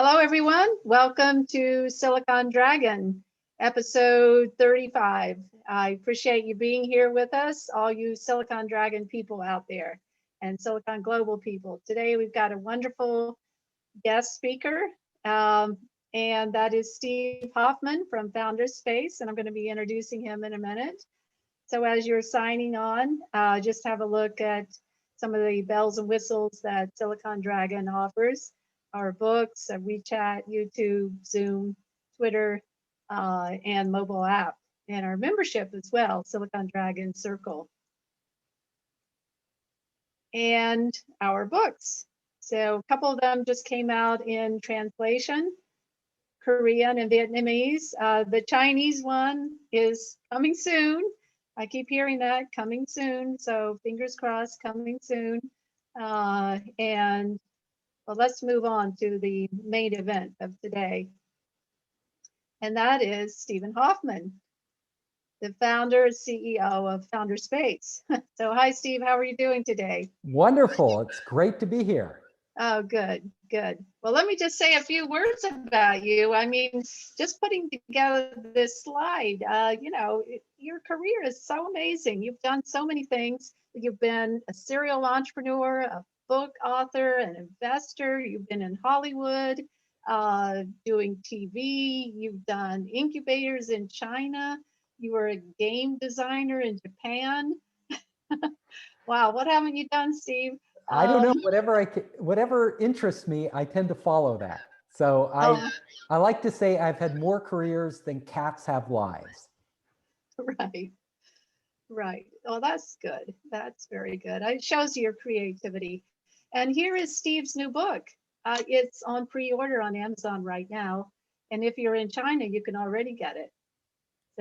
Hello, everyone. Welcome to Silicon Dragon, episode 35. I appreciate you being here with us, all you Silicon Dragon people out there and Silicon Global people. Today, we've got a wonderful guest speaker, and that is Steve Hoffman from Founders Space, and I'm going to be introducing him in a minute. So as you're signing on, just have a look at some of the bells and whistles that Silicon Dragon offers. Our books, WeChat, YouTube, Zoom, Twitter, and mobile app, and our membership as well, Silicon Dragon Circle. And our books. So a couple of them just came out in translation, Korean and Vietnamese. The Chinese one is coming soon. I keep hearing that, coming soon. So fingers crossed, coming soon. Well, let's move on to the main event of today. And that is Stephen Hoffman, the founder and CEO of Founders Space. So hi, Steve, how are you doing today? Wonderful. It's great to be here. Oh, good, good. Well, let me just say a few words about you. I mean, just putting together this slide, your career is so amazing. You've done so many things. You've been a serial entrepreneur, a book author, an investor. You've been in Hollywood, doing TV. You've done incubators in China. You were a game designer in Japan. Wow, what haven't you done, Steve? I don't know, whatever interests me, I tend to follow that. So I like to say I've had more careers than cats have lives. Right. Well, that's good. That's very good. It shows your creativity. And here is Steve's new book. It's on pre-order on Amazon right now. And if you're in China, you can already get it.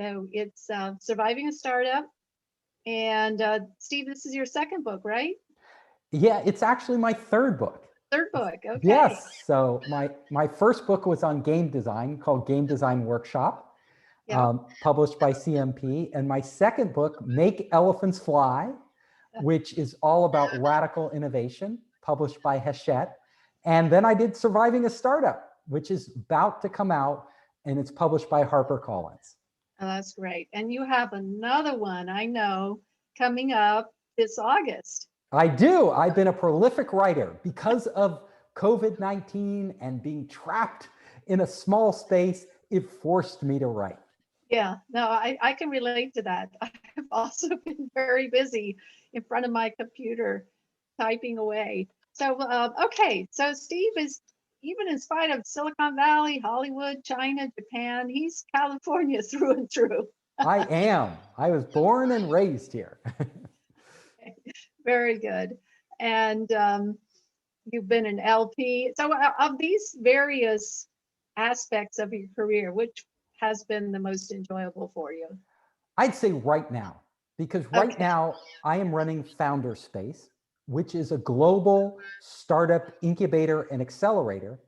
So it's Surviving a Startup. And Steve, this is your second book, right? Yeah, it's actually my third book. Third book, okay. Yes. So my first book was on game design called Game Design Workshop, published by CMP. And my second book, Make Elephants Fly, which is all about radical innovation, published by Hachette. And then I did Surviving a Startup, which is about to come out, and it's published by HarperCollins. Oh, that's great. And you have another one, I know, coming up this August. I do. I've been a prolific writer because of COVID-19 and being trapped in a small space. It forced me to write. Yeah, no, I can relate to that. I've also been very busy in front of my computer typing away. So, okay, so Steve is, even in spite of Silicon Valley, Hollywood, China, Japan, he's California through and through. I am. I was born and raised here. Very good. And you've been an LP. So of these various aspects of your career, which has been the most enjoyable for you? I'd say right now, because right now I am running Founders Space, which is a global startup incubator and accelerator.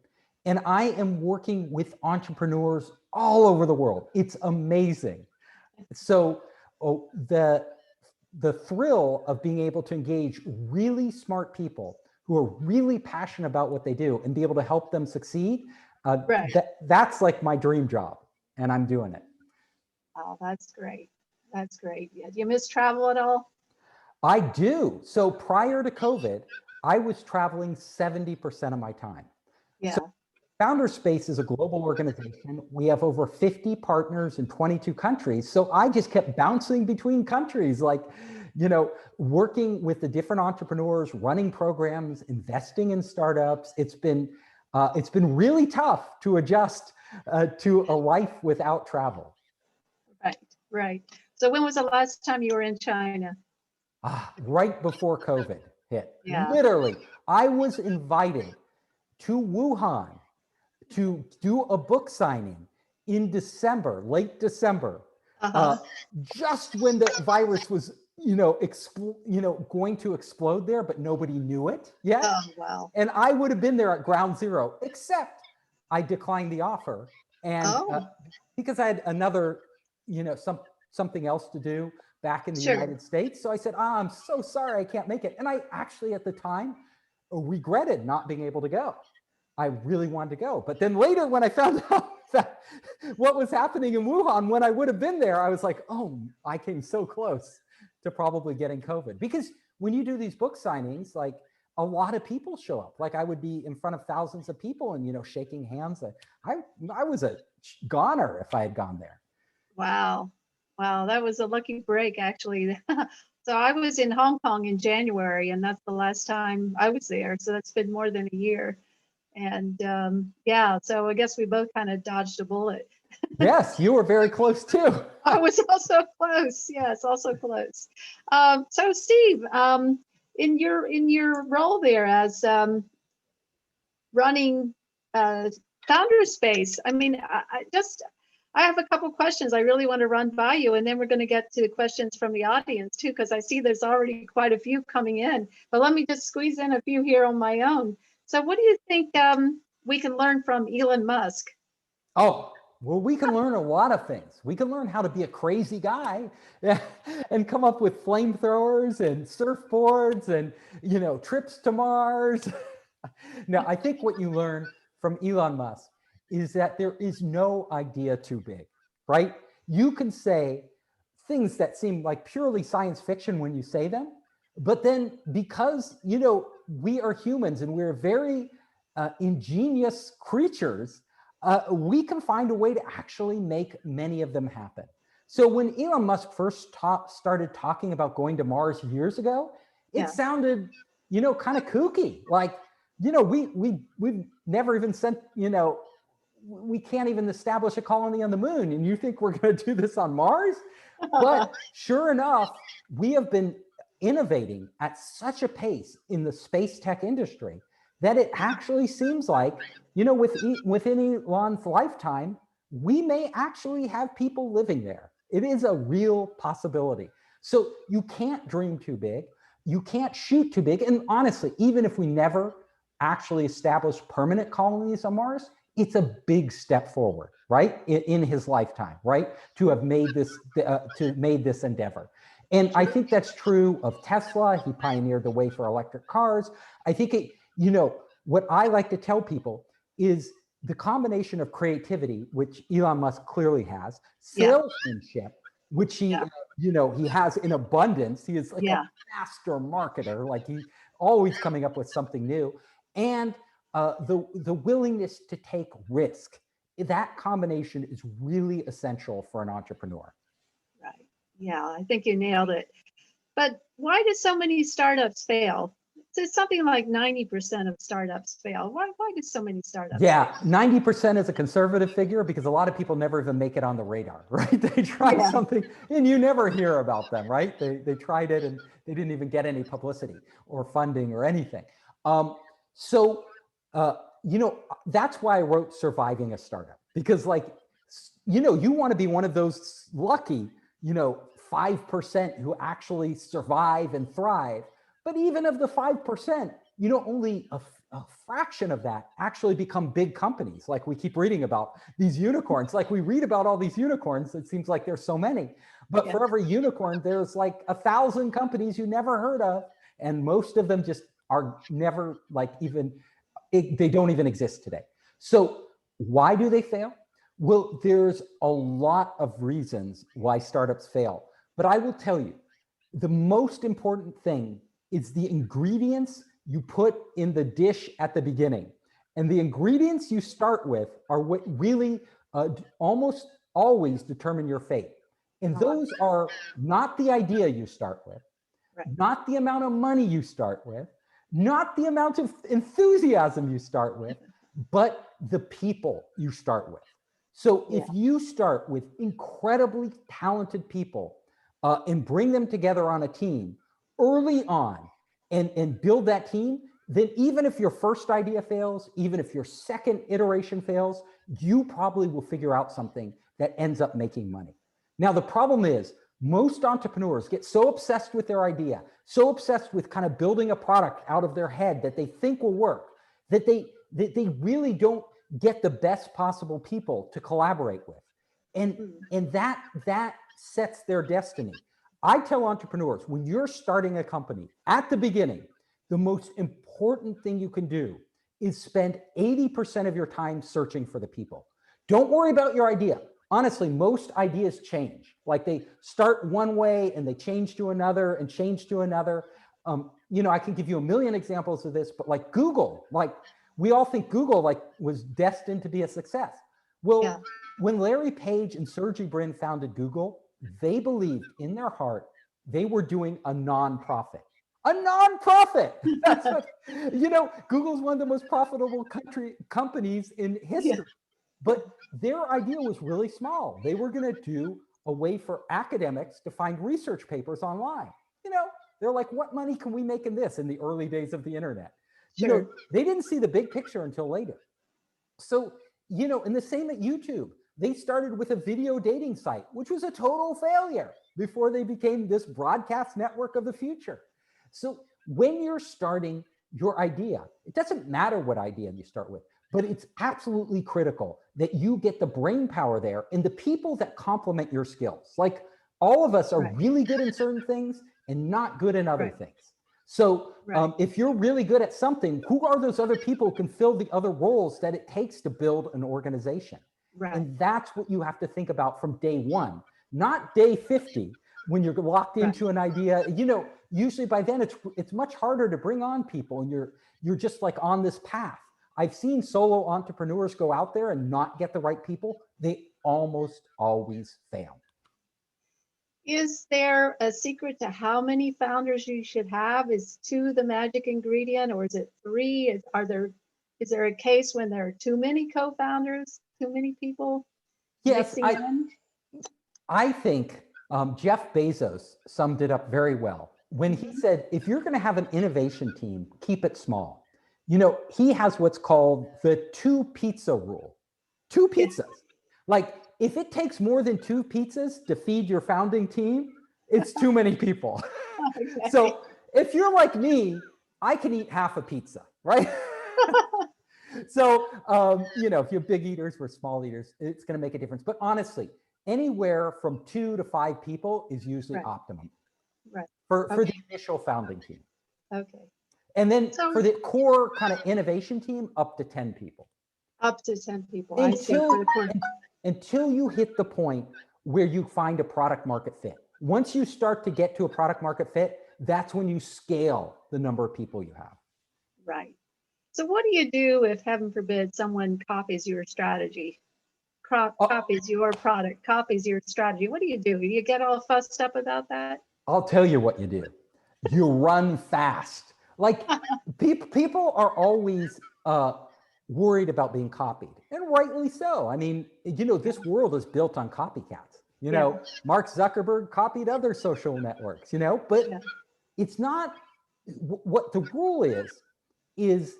And I am working with entrepreneurs all over the world. It's amazing. So the thrill of being able to engage really smart people who are really passionate about what they do and be able to help them succeed, that's like my dream job, and I'm doing it. Oh, that's great. That's great. Yeah. Do you miss travel at all? I do. So prior to COVID, I was traveling 70% of my time. Yeah. So Founders Space is a global organization. We have over 50 partners in 22 countries. So I just kept bouncing between countries, like, working with the different entrepreneurs, running programs, investing in startups. It's been really tough to adjust to a life without travel. Right. So when was the last time you were in China? Right before COVID hit. Yeah. Literally, I was invited to Wuhan to do a book signing in December, late December, just when the virus was, going to explode there, but nobody knew it yet. Oh, wow. And I would have been there at ground zero, except I declined the offer. And because I had another, something else to do back in the United States. So I said, I'm so sorry, I can't make it. And I actually, at the time, regretted not being able to go. I really wanted to go. But then later when I found out that what was happening in Wuhan, when I would have been there, I was like, oh, I came so close to probably getting COVID. Because when you do these book signings, like a lot of people show up. Like I would be in front of thousands of people and, you know, shaking hands. I was a goner if I had gone there. Wow. Wow, that was a lucky break, actually. So I was in Hong Kong in January, and that's the last time I was there. So that's been more than a year. And yeah, so I guess we both kind of dodged a bullet. Yes, you were very close too. I was also close. Yes, also close. So Steve, in your role there as running Founder Space, I mean, I have a couple questions I really want to run by you, and then we're going to get to questions from the audience too, because I see there's already quite a few coming in. But let me just squeeze in a few here on my own. So what do you think we can learn from Elon Musk? Oh, well, we can learn a lot of things. We can learn how to be a crazy guy and come up with flamethrowers and surfboards and, you know, trips to Mars. Now, I think what you learn from Elon Musk is that there is no idea too big, right? You can say things that seem like purely science fiction when you say them, but then because, you know, we are humans and we're very ingenious creatures, we can find a way to actually make many of them happen. So when Elon Musk first started talking about going to Mars years ago, it sounded, you know, kind of kooky. Like, you know, we've never even sent, you know, we can't even establish a colony on the moon, and you think we're going to do this on Mars? But sure enough, we have been innovating at such a pace in the space tech industry that it actually seems like, you know, within Elon's lifetime, we may actually have people living there. It is a real possibility. So you can't dream too big. You can't shoot too big. And honestly, even if we never actually establish permanent colonies on Mars, it's a big step forward, right? In his lifetime, right? To have made this endeavor. And I think that's true of Tesla. He pioneered the way for electric cars. I think you know, what I like to tell people is the combination of creativity, which Elon Musk clearly has, salesmanship, which he, you know, he has in abundance. He is like a master marketer, like he's always coming up with something new, and the willingness to take risk. That combination is really essential for an entrepreneur. Right. Yeah, I think you nailed it. But why do so many startups fail? It's something like 90% of startups fail. Why do so many startups fail? 90% is a conservative figure because a lot of people never even make it on the radar, right? They try something and you never hear about them, right? They tried it and they didn't even get any publicity or funding or anything. You know, that's why I wrote Surviving a Startup, because like, you know, you want to be one of those lucky, you know, 5% who actually survive and thrive. But even of the 5%, you know, only a fraction of that actually become big companies. Like we keep reading about these unicorns. Like we read about all these unicorns. It seems like there's so many. But for every unicorn, there's like 1,000 companies you never heard of. And most of them just are never like even, they don't even exist today. So why do they fail? Well, there's a lot of reasons why startups fail. But I will tell you, the most important thing is the ingredients you put in the dish at the beginning. And the ingredients you start with are what really almost always determine your fate. And those are not the idea you start with, not the amount of money you start with, not the amount of enthusiasm you start with, but the people you start with. So if you start with incredibly talented people and bring them together on a team early on and build that team, then even if your first idea fails, even if your second iteration fails, you probably will figure out something that ends up making money. Now, the problem is most entrepreneurs get so obsessed with their idea, so obsessed with kind of building a product out of their head that they think will work, that they really don't get the best possible people to collaborate with. And that sets their destiny. I tell entrepreneurs, when you're starting a company at the beginning, the most important thing you can do is spend 80% of your time searching for the people. Don't worry about your idea. Honestly, most ideas change. Like they start one way and they change to another and change to another. You know, I can give you a million examples of this, but like Google, like we all think Google like was destined to be a success. Well, when Larry Page and Sergey Brin founded Google, they believed in their heart they were doing a nonprofit. A nonprofit. That's what, you know, Google's one of the most profitable companies in history. Yeah. But their idea was really small. They were going to do a way for academics to find research papers online. You know, they're like, what money can we make in this in the early days of the internet? Sure. You know, they didn't see the big picture until later. So, you know, and the same at YouTube. They started with a video dating site, which was a total failure before they became this broadcast network of the future. So when you're starting your idea, it doesn't matter what idea you start with, but it's absolutely critical that you get the brain power there and the people that complement your skills. Like all of us are really good in certain things and not good in other things. So if you're really good at something, who are those other people who can fill the other roles that it takes to build an organization? And that's what you have to think about from day one, not day 50 when you're locked into an idea. You know, usually by then it's much harder to bring on people and you're just like on this path. I've seen solo entrepreneurs go out there and not get the right people. They almost always fail. Is there a secret to how many founders you should have? Is 2 the magic ingredient, or is it 3? Is there a case when there are too many co-founders, too many people? Yes, I think Jeff Bezos summed it up very well when he said, if you're going to have an innovation team, keep it small. You know, he has what's called the 2 pizza rule. 2 pizzas. Like if it takes more than 2 pizzas to feed your founding team, it's too many people. Okay. So if you're like me, I can eat half a pizza, right? So, you know, if you're big eaters, we're small eaters, it's going to make a difference. But honestly, anywhere from 2 to 5 people is usually optimum for the initial founding team. Okay. And then for the core kind of innovation team, up to 10 people. Up to 10 people. Until you hit the point where you find a product market fit. Once you start to get to a product market fit, that's when you scale the number of people you have. Right. So what do you do if, heaven forbid, someone copies your strategy, copies your product, copies your strategy? What do? Do you get all fussed up about that? I'll tell you what you do. You run fast. Like people are always worried about being copied, and rightly so. I mean, you know, this world is built on copycats. You know, Mark Zuckerberg copied other social networks, you know, but it's not what the rule is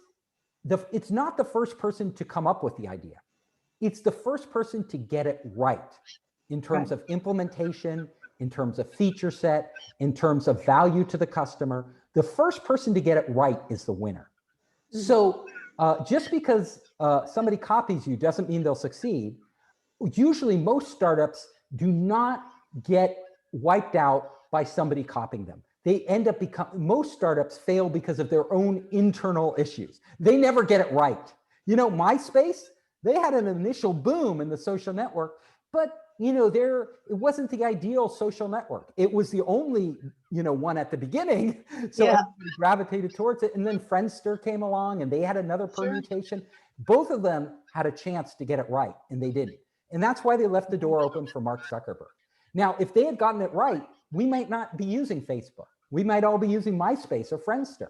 it's not the first person to come up with the idea. It's the first person to get it right in terms of implementation, in terms of feature set, in terms of value to the customer. The first person to get it right is the winner. So just because somebody copies you doesn't mean they'll succeed. Usually most startups do not get wiped out by somebody copying them. They end up most startups fail because of their own internal issues. They never get it right. You know, MySpace, they had an initial boom in the social network, but you know, it wasn't the ideal social network. It was the only, you know, one at the beginning. So everybody gravitated towards it. And then Friendster came along and they had another permutation. Both of them had a chance to get it right and they didn't. And that's why they left the door open for Mark Zuckerberg. Now, if they had gotten it right, we might not be using Facebook. We might all be using MySpace or Friendster.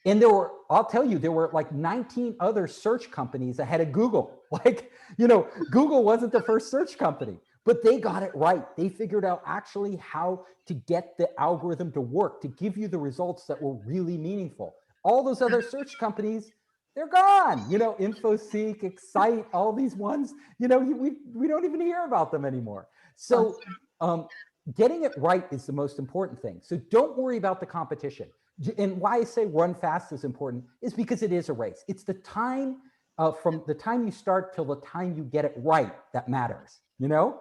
And I'll tell you, there were like 19 other search companies ahead of Google. Like, you know, Google wasn't the first search company, but they got it right. They figured out actually how to get the algorithm to work, to give you the results that were really meaningful. All those other search companies, they're gone. You know, InfoSeek, Excite, all these ones, you know, we don't even hear about them anymore. So getting it right is the most important thing. So don't worry about the competition. And why I say run fast is important is because it is a race. It's the time from the time you start till the time you get it right that matters, you know?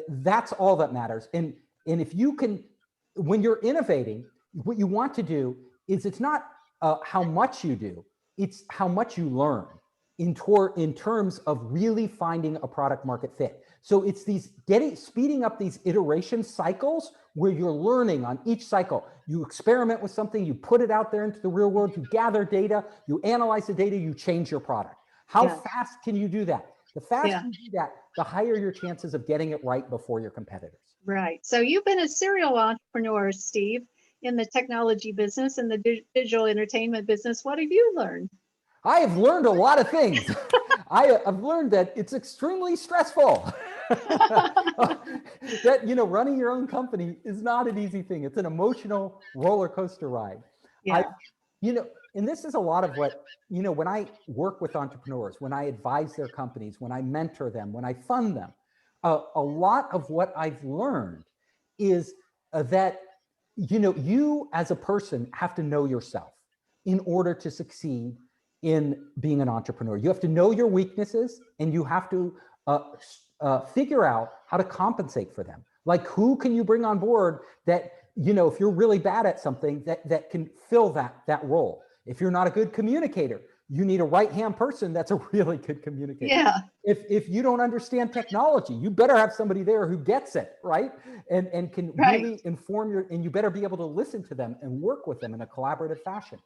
That's all that matters. And if you can, when you're innovating, what you want to do is it's not how much you do. It's how much you learn in terms of really finding a product market fit. So it's these speeding up these iteration cycles where you're learning on each cycle. You experiment with something, you put it out there into the real world, you gather data, you analyze the data, you change your product. How fast can you do that? The faster you do that, the higher your chances of getting it right before your competitors. Right. So you've been a serial entrepreneur, Steve, in the technology business and the digital entertainment business. What have you learned? I have learned a lot of things. I've learned that it's extremely stressful. That, running your own company is not an easy thing. It's an emotional roller coaster ride. Yeah. And this is a lot of what, when I work with entrepreneurs, when I advise their companies, when I mentor them, when I fund them, a lot of what I've learned is that, you as a person have to know yourself in order to succeed in being an entrepreneur. You have to know your weaknesses, and you have to figure out how to compensate for them. Like, who can you bring on board that, if you're really bad at something, that can fill that role. If you're not a good communicator, you need a right-hand person that's a really good communicator. Yeah. If you don't understand technology, you better have somebody there who gets it, right? And can really inform and you better be able to listen to them and work with them in a collaborative fashion.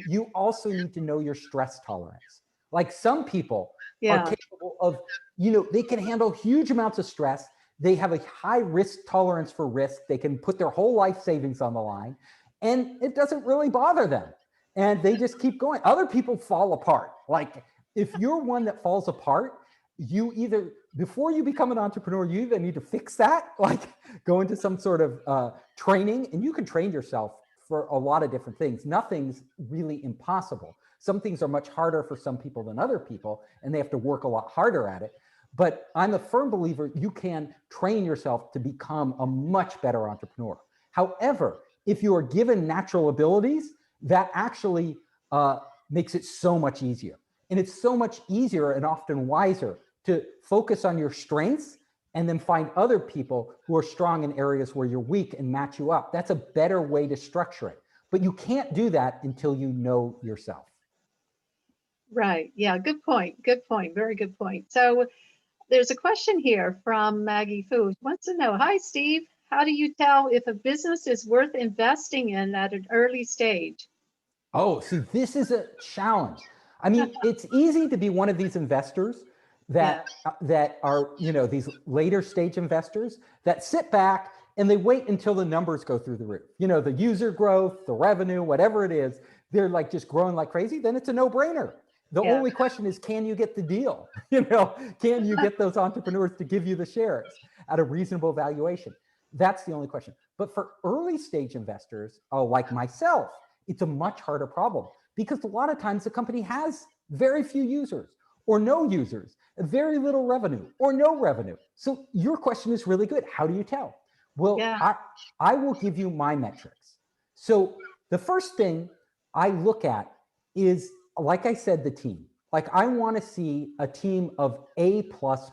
You also need to know your stress tolerance. Like, some people are capable of, they can handle huge amounts of stress. They have a high risk tolerance for risk. They can put their whole life savings on the line, and it doesn't really bother them. And they just keep going. Other people fall apart. Like, if you're one that falls apart, you either, before you become an entrepreneur, you either need to fix that, like go into some sort of training, and you can train yourself for a lot of different things. Nothing's really impossible. Some things are much harder for some people than other people, and they have to work a lot harder at it. But I'm a firm believer you can train yourself to become a much better entrepreneur. However, if you are given natural abilities, that actually makes it so much easier. And it's so much easier and often wiser to focus on your strengths and then find other people who are strong in areas where you're weak and match you up. That's a better way to structure it. But you can't do that until you know yourself. Right. Yeah. Good point. Good point. Very good point. So there's a question here from Maggie Fu. Wants to know, hi, Steve. How do you tell if a business is worth investing in at an early stage? Oh, see, this is a challenge. I mean, it's easy to be one of these investors that are, these later stage investors that sit back and they wait until the numbers go through the roof. The user growth, the revenue, whatever it is, they're like just growing like crazy. Then it's a no-brainer. The only question is, can you get the deal? Can you get those entrepreneurs to give you the shares at a reasonable valuation? That's the only question. But for early stage investors, like myself, it's a much harder problem, because a lot of times the company has very few users or no users, very little revenue or no revenue. So your question is really good. How do you tell? Well, I will give you my metrics. So the first thing I look at is, like I said, the team. Like, I want to see a team of A+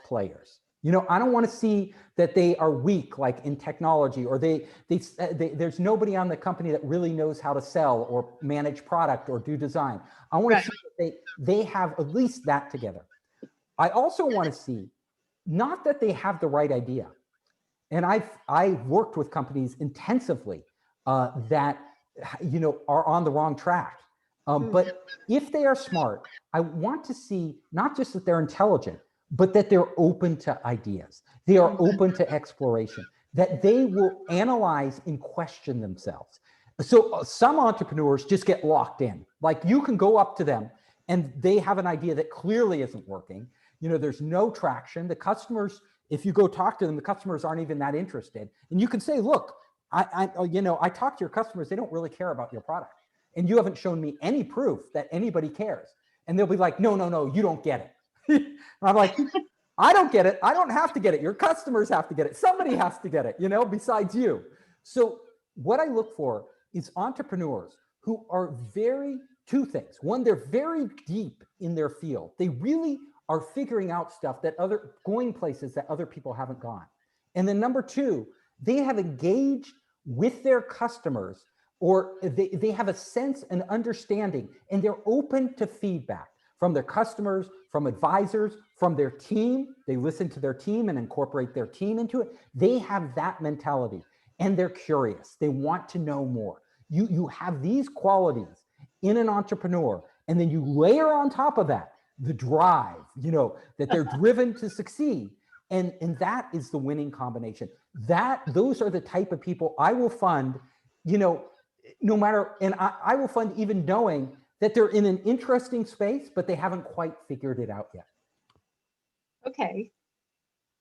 players. I don't want to see that they are weak, like in technology, or there's nobody on the company that really knows how to sell or manage product or do design. I want to see that they have at least that together. I also want to see, not that they have the right idea. And I've worked with companies intensively that are on the wrong track. But if they are smart, I want to see not just that they're intelligent, but that they're open to ideas. They are open to exploration, that they will analyze and question themselves. So some entrepreneurs just get locked in. Like, you can go up to them and they have an idea that clearly isn't working. There's no traction. The customers, if you go talk to them, the customers aren't even that interested. And you can say, look, I talk to your customers, they don't really care about your product. And you haven't shown me any proof that anybody cares. And they'll be like, no, you don't get it. And I'm like, I don't get it. I don't have to get it. Your customers have to get it. Somebody has to get it, besides you. So what I look for is entrepreneurs who are two things. One, they're very deep in their field. They really are figuring out stuff going places that other people haven't gone. And then number two, they have engaged with their customers or they have a sense and understanding, and they're open to feedback from their customers, from advisors, from their team. They listen to their team and incorporate their team into it. They have that mentality, and they're curious. They want to know more. You have these qualities in an entrepreneur, and then you layer on top of that the drive, that they're driven to succeed. And that is the winning combination. Those are the type of people I will fund, no matter, and I will fund even knowing that they're in an interesting space, but they haven't quite figured it out yet. Okay,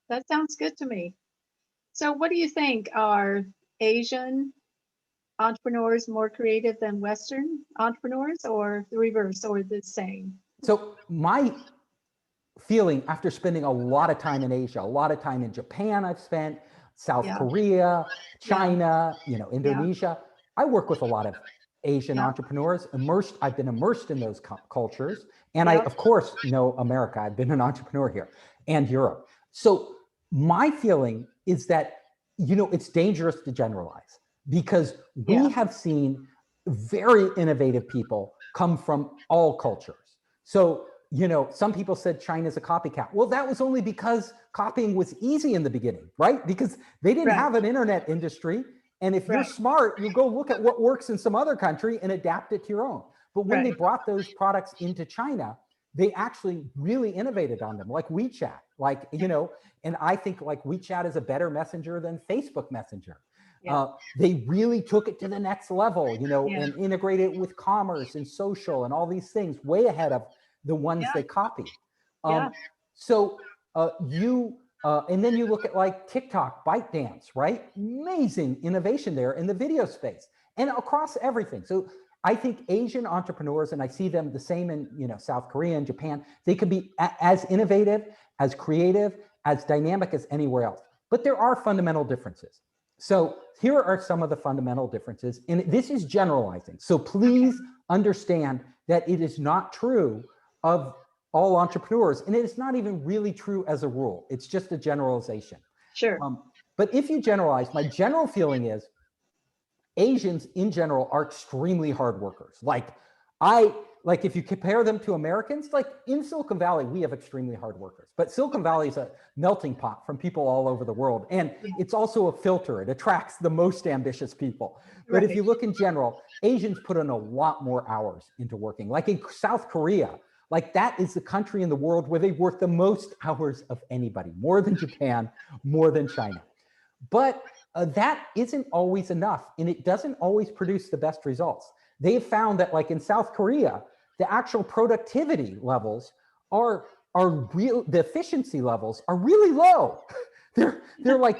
that sounds good to me. So what do you think? Are Asian entrepreneurs more creative than Western entrepreneurs, or the reverse, or the same? So my feeling, after spending a lot of time in Asia, a lot of time in Japan, I've spent South Korea, China, Indonesia. I work with a lot of Asian entrepreneurs, I've been immersed in those cultures. And I, of course, know America. I've been an entrepreneur here, and Europe. So my feeling is that, it's dangerous to generalize, because we have seen very innovative people come from all cultures. So, some people said China's a copycat. Well, that was only because copying was easy in the beginning, right? Because they didn't have an internet industry. And if you're smart, you go look at what works in some other country and adapt it to your own. But when they brought those products into China, they actually really innovated on them, like WeChat, and I think like WeChat is a better messenger than Facebook Messenger. They really took it to the next level, and integrated it with commerce and social and all these things way ahead of the ones they copied. And then you look at like TikTok, ByteDance, right? Amazing innovation there in the video space and across everything. So I think Asian entrepreneurs, and I see them the same in South Korea and Japan, they could be as innovative, as creative, as dynamic as anywhere else. But there are fundamental differences. So here are some of the fundamental differences. And this is generalizing. So please understand that it is not true of all entrepreneurs, and it is not even really true as a rule. It's just a generalization. Sure. But if you generalize, my general feeling is Asians in general are extremely hard workers. Like if you compare them to Americans, like in Silicon Valley, we have extremely hard workers, but Silicon Valley is a melting pot from people all over the world. And it's also a filter. It attracts the most ambitious people. But if you look in general, Asians put in a lot more hours into working. Like in South Korea, like that is the country in the world where they work the most hours of anybody, more than Japan, more than China. But that isn't always enough, and it doesn't always produce the best results. They've found that like in South Korea, the actual productivity levels are real, the efficiency levels are really low. They're like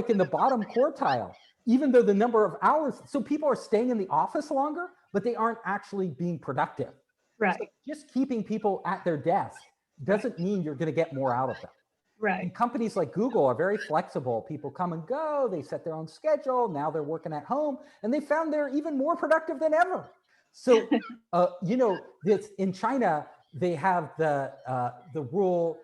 in the bottom quartile, even though the number of hours, so people are staying in the office longer, but they aren't actually being productive. Right. So just keeping people at their desk doesn't mean you're going to get more out of them. Right. And companies like Google are very flexible. People come and go. They set their own schedule. Now they're working at home, and they found they're even more productive than ever. So, this in China, they have the rule.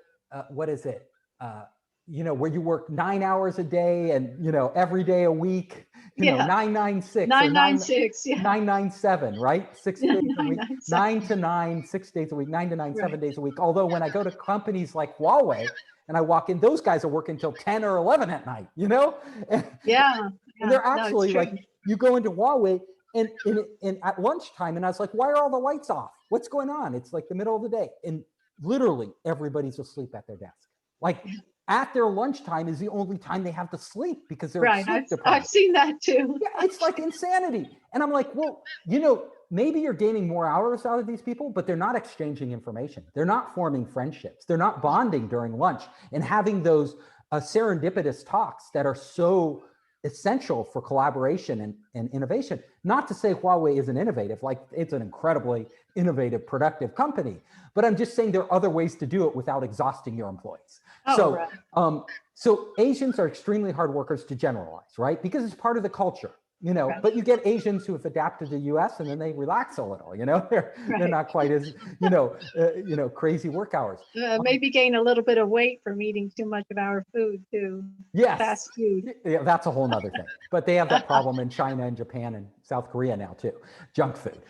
What is it? Where you work 9 hours a day and every day a week. 996. 996. 997, right? 6 days a week. 9 to 9, 6 days a week. 9 to 9, 7 days a week. Although when I go to companies like Huawei and I walk in, those guys are working till 10 or 11 at night. And they're actually like, you go into Huawei and at lunchtime, and I was like, why are all the lights off? What's going on? It's like the middle of the day, and literally everybody's asleep at their desk. Like at their lunchtime is the only time they have to sleep because they're sleep deprived. I've seen that too. Yeah, it's like insanity. And I'm like, well, maybe you're gaining more hours out of these people, but they're not exchanging information. They're not forming friendships. They're not bonding during lunch and having those serendipitous talks that are so essential for collaboration and innovation. Not to say Huawei isn't innovative, like it's an incredibly innovative, productive company, but I'm just saying there are other ways to do it without exhausting your employees. So Asians are extremely hard workers to generalize, right? Because it's part of the culture. you know, but you get Asians who have adapted to the US and then they relax a little, you know, they're not quite as, you know, crazy work hours. Maybe gain a little bit of weight from eating too much of our food too. Yes. Fast food. Yeah, that's a whole nother thing. But they have that problem in China and Japan and South Korea now too, junk food.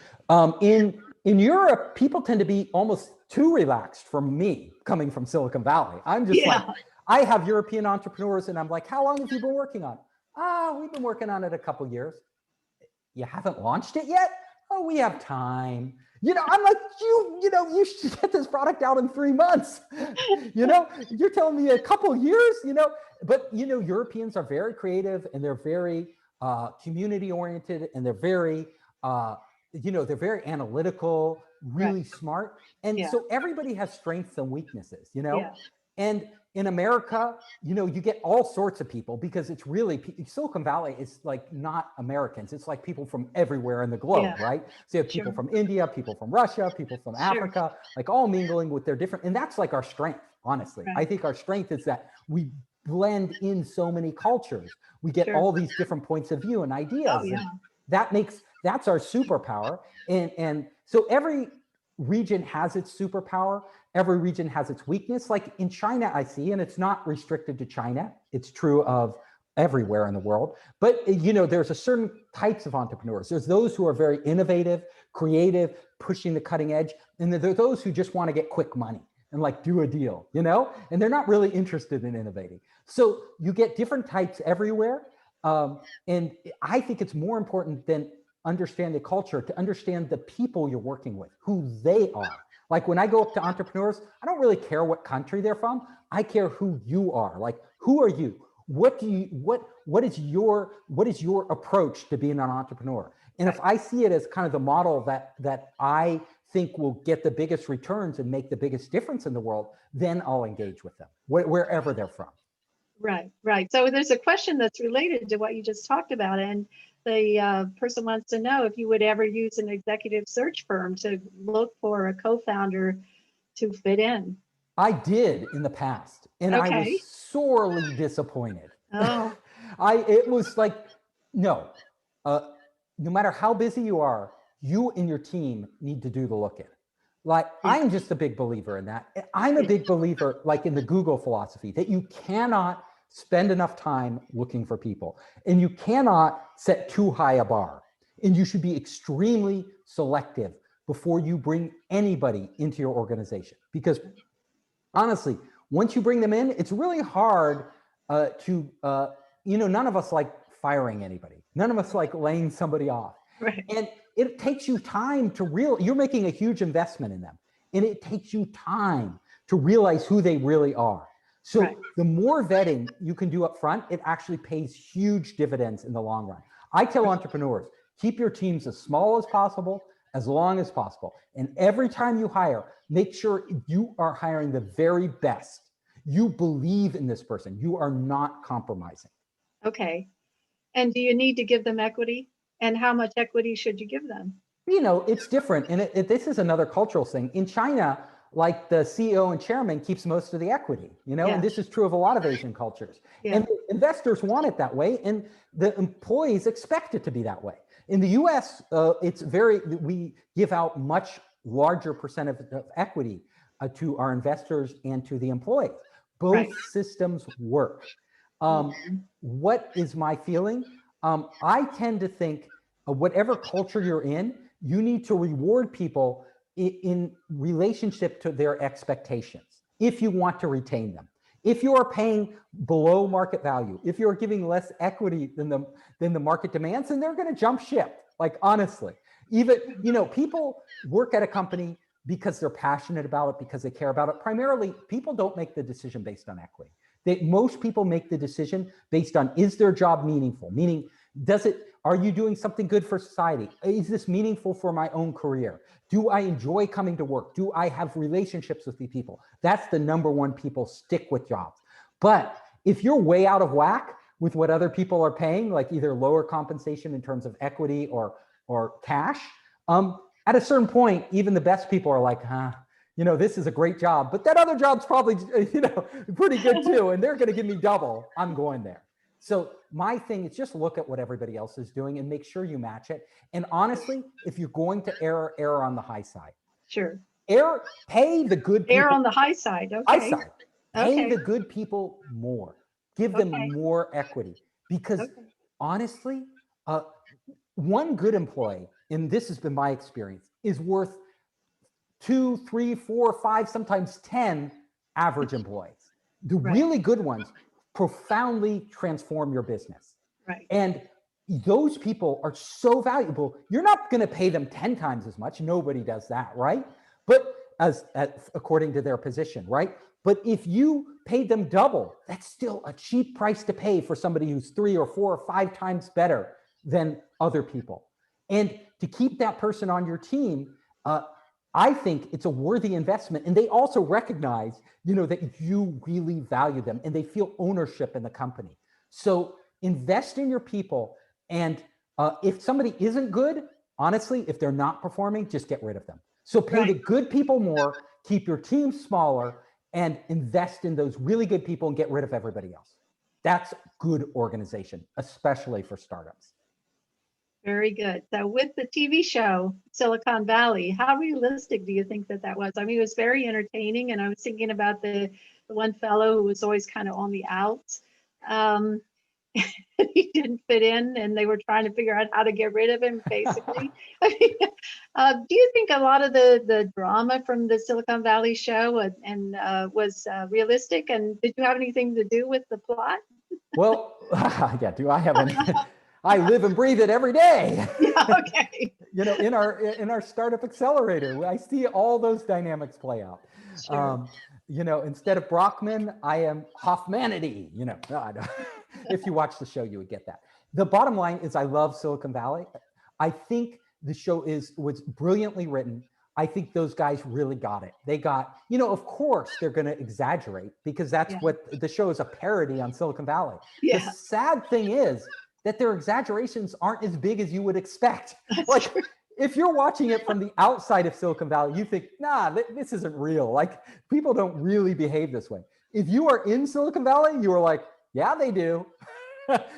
In Europe, people tend to be almost too relaxed from me coming from Silicon Valley. I'm just like, I have European entrepreneurs and I'm like, how long have you been working on? We've been working on it a couple years. You haven't launched it yet? Oh, we have time. You know, I'm like, you know, you should get this product out in 3 months. You know, you're telling me a couple years, you know, but you know, Europeans are very creative and they're very community oriented and they're very, you know, they're very analytical, really smart. And so everybody has strengths and weaknesses, you know, and in America, you know, you get all sorts of people because it's really, Silicon Valley is like not Americans. It's like people from everywhere in the globe, right? So you have people from India, people from Russia, people from Africa, like all mingling with their different, and that's like our strength, honestly. I think our strength is that we blend in so many cultures. We get all these different points of view and ideas. And that's our superpower. And so every region has its superpower. Every region has its weakness. Like in China, I see, and it's not restricted to China. It's true of everywhere in the world. But, you know, there's a certain types of entrepreneurs. There's those who are very innovative, creative, pushing the cutting edge. And there are those who just want to get quick money and like do a deal, you know, and they're not really interested in innovating. So you get different types everywhere. And I think it's more important than understand the culture to understand the people you're working with, who they are. Like when I go up to entrepreneurs, I don't really care what country they're from. I care who you are. Like, who are you? What is your approach to being an entrepreneur? And if I see it as kind of the model that I think will get the biggest returns and make the biggest difference in the world, then I'll engage with them, wherever they're from. Right. So there's a question that's related to what you just talked about. And the person wants to know if you would ever use an executive search firm to look for a co-founder to fit in. I did in the past, and I was sorely disappointed. It was like, no matter how busy you are, you and your team need to do the look-in. Like, I'm just a big believer in that. I'm a big believer, like in the Google philosophy, that you cannot spend enough time looking for people, and you cannot set too high a bar, and you should be extremely selective before you bring anybody into your organization. Because honestly, once you bring them in, it's really hard you know, none of us like firing anybody. None of us like laying somebody off. And it takes you time to you're making a huge investment in them, and it takes you time to realize who they really are. So the more vetting you can do up front, it actually pays huge dividends in the long run. I tell entrepreneurs, keep your teams as small as possible, as long as possible. And every time you hire, make sure you are hiring the very best. You believe in this person. You are not compromising. Okay. And do you need to give them equity? And how much equity should you give them? You know, it's different. And this is another cultural thing. In China, like the CEO and chairman keeps most of the equity, you know, and this is true of a lot of Asian cultures. And investors want it that way, and the employees expect it to be that way. In the US, we give out much larger percent of equity to our investors and to the employees. Both systems work. What is my feeling? I tend to think whatever culture you're in, you need to reward people in relationship to their expectations if you want to retain them. If you are paying below market value, if you're giving less equity than the market demands, then they're going to jump ship. Like, honestly, even, you know, people work at a company because they're passionate about it, because they care about it. Primarily, people don't make the decision based on equity. Most people make the decision based on, is their job meaningful? Meaning, are you doing something good for society? Is this meaningful for my own career? Do I enjoy coming to work? Do I have relationships with the people? That's the number one people stick with jobs. But if you're way out of whack with what other people are paying, like either lower compensation in terms of equity or cash, at a certain point, even the best people are like, you know, this is a great job, but that other job's probably, you know, pretty good too, and they're going to give me double. I'm going there. So my thing is just look at what everybody else is doing and make sure you match it. And honestly, if you're going to err on the high side. Sure. Pay the good people. Err on the high side. Okay. Pay the good people more. Give them more equity. Because honestly, one good employee, and this has been my experience, is worth 2, 3, 4, 5, sometimes 10 average employees. The really good ones profoundly transform your business. Right. And those people are so valuable. You're not going to pay them 10 times as much. Nobody does that, right? But according to their position, right? But if you paid them double, that's still a cheap price to pay for somebody who's 3 or 4 or 5 times better than other people. And to keep that person on your team, I think it's a worthy investment. And they also recognize, that you really value them and they feel ownership in the company. So invest in your people. And if somebody isn't good, honestly, if they're not performing, just get rid of them. So pay the good people more, keep your team smaller, and invest in those really good people and get rid of everybody else. That's good organization, especially for startups. Very good. So with the TV show, Silicon Valley, how realistic do you think that was? I mean, it was very entertaining. And I was thinking about the one fellow who was always kind of on the outs. He didn't fit in and they were trying to figure out how to get rid of him, basically. Do you think a lot of the drama from the Silicon Valley show was realistic? And did you have anything to do with the plot? Well, yeah, do I have any? I live and breathe it every day. Yeah, okay. In our startup accelerator, I see all those dynamics play out. Sure. Instead of Brockman, I am Hoffmanity. If you watch the show, you would get that. The bottom line is I love Silicon Valley. I think the show was brilliantly written. I think those guys really got it. They got, of course they're going to exaggerate because that's what the show is, a parody on Silicon Valley. Yeah. The sad thing is that their exaggerations aren't as big as you would expect. Like, if you're watching it from the outside of Silicon Valley, you think, nah, this isn't real. Like, people don't really behave this way. If you are in Silicon Valley, you are like, yeah, they do.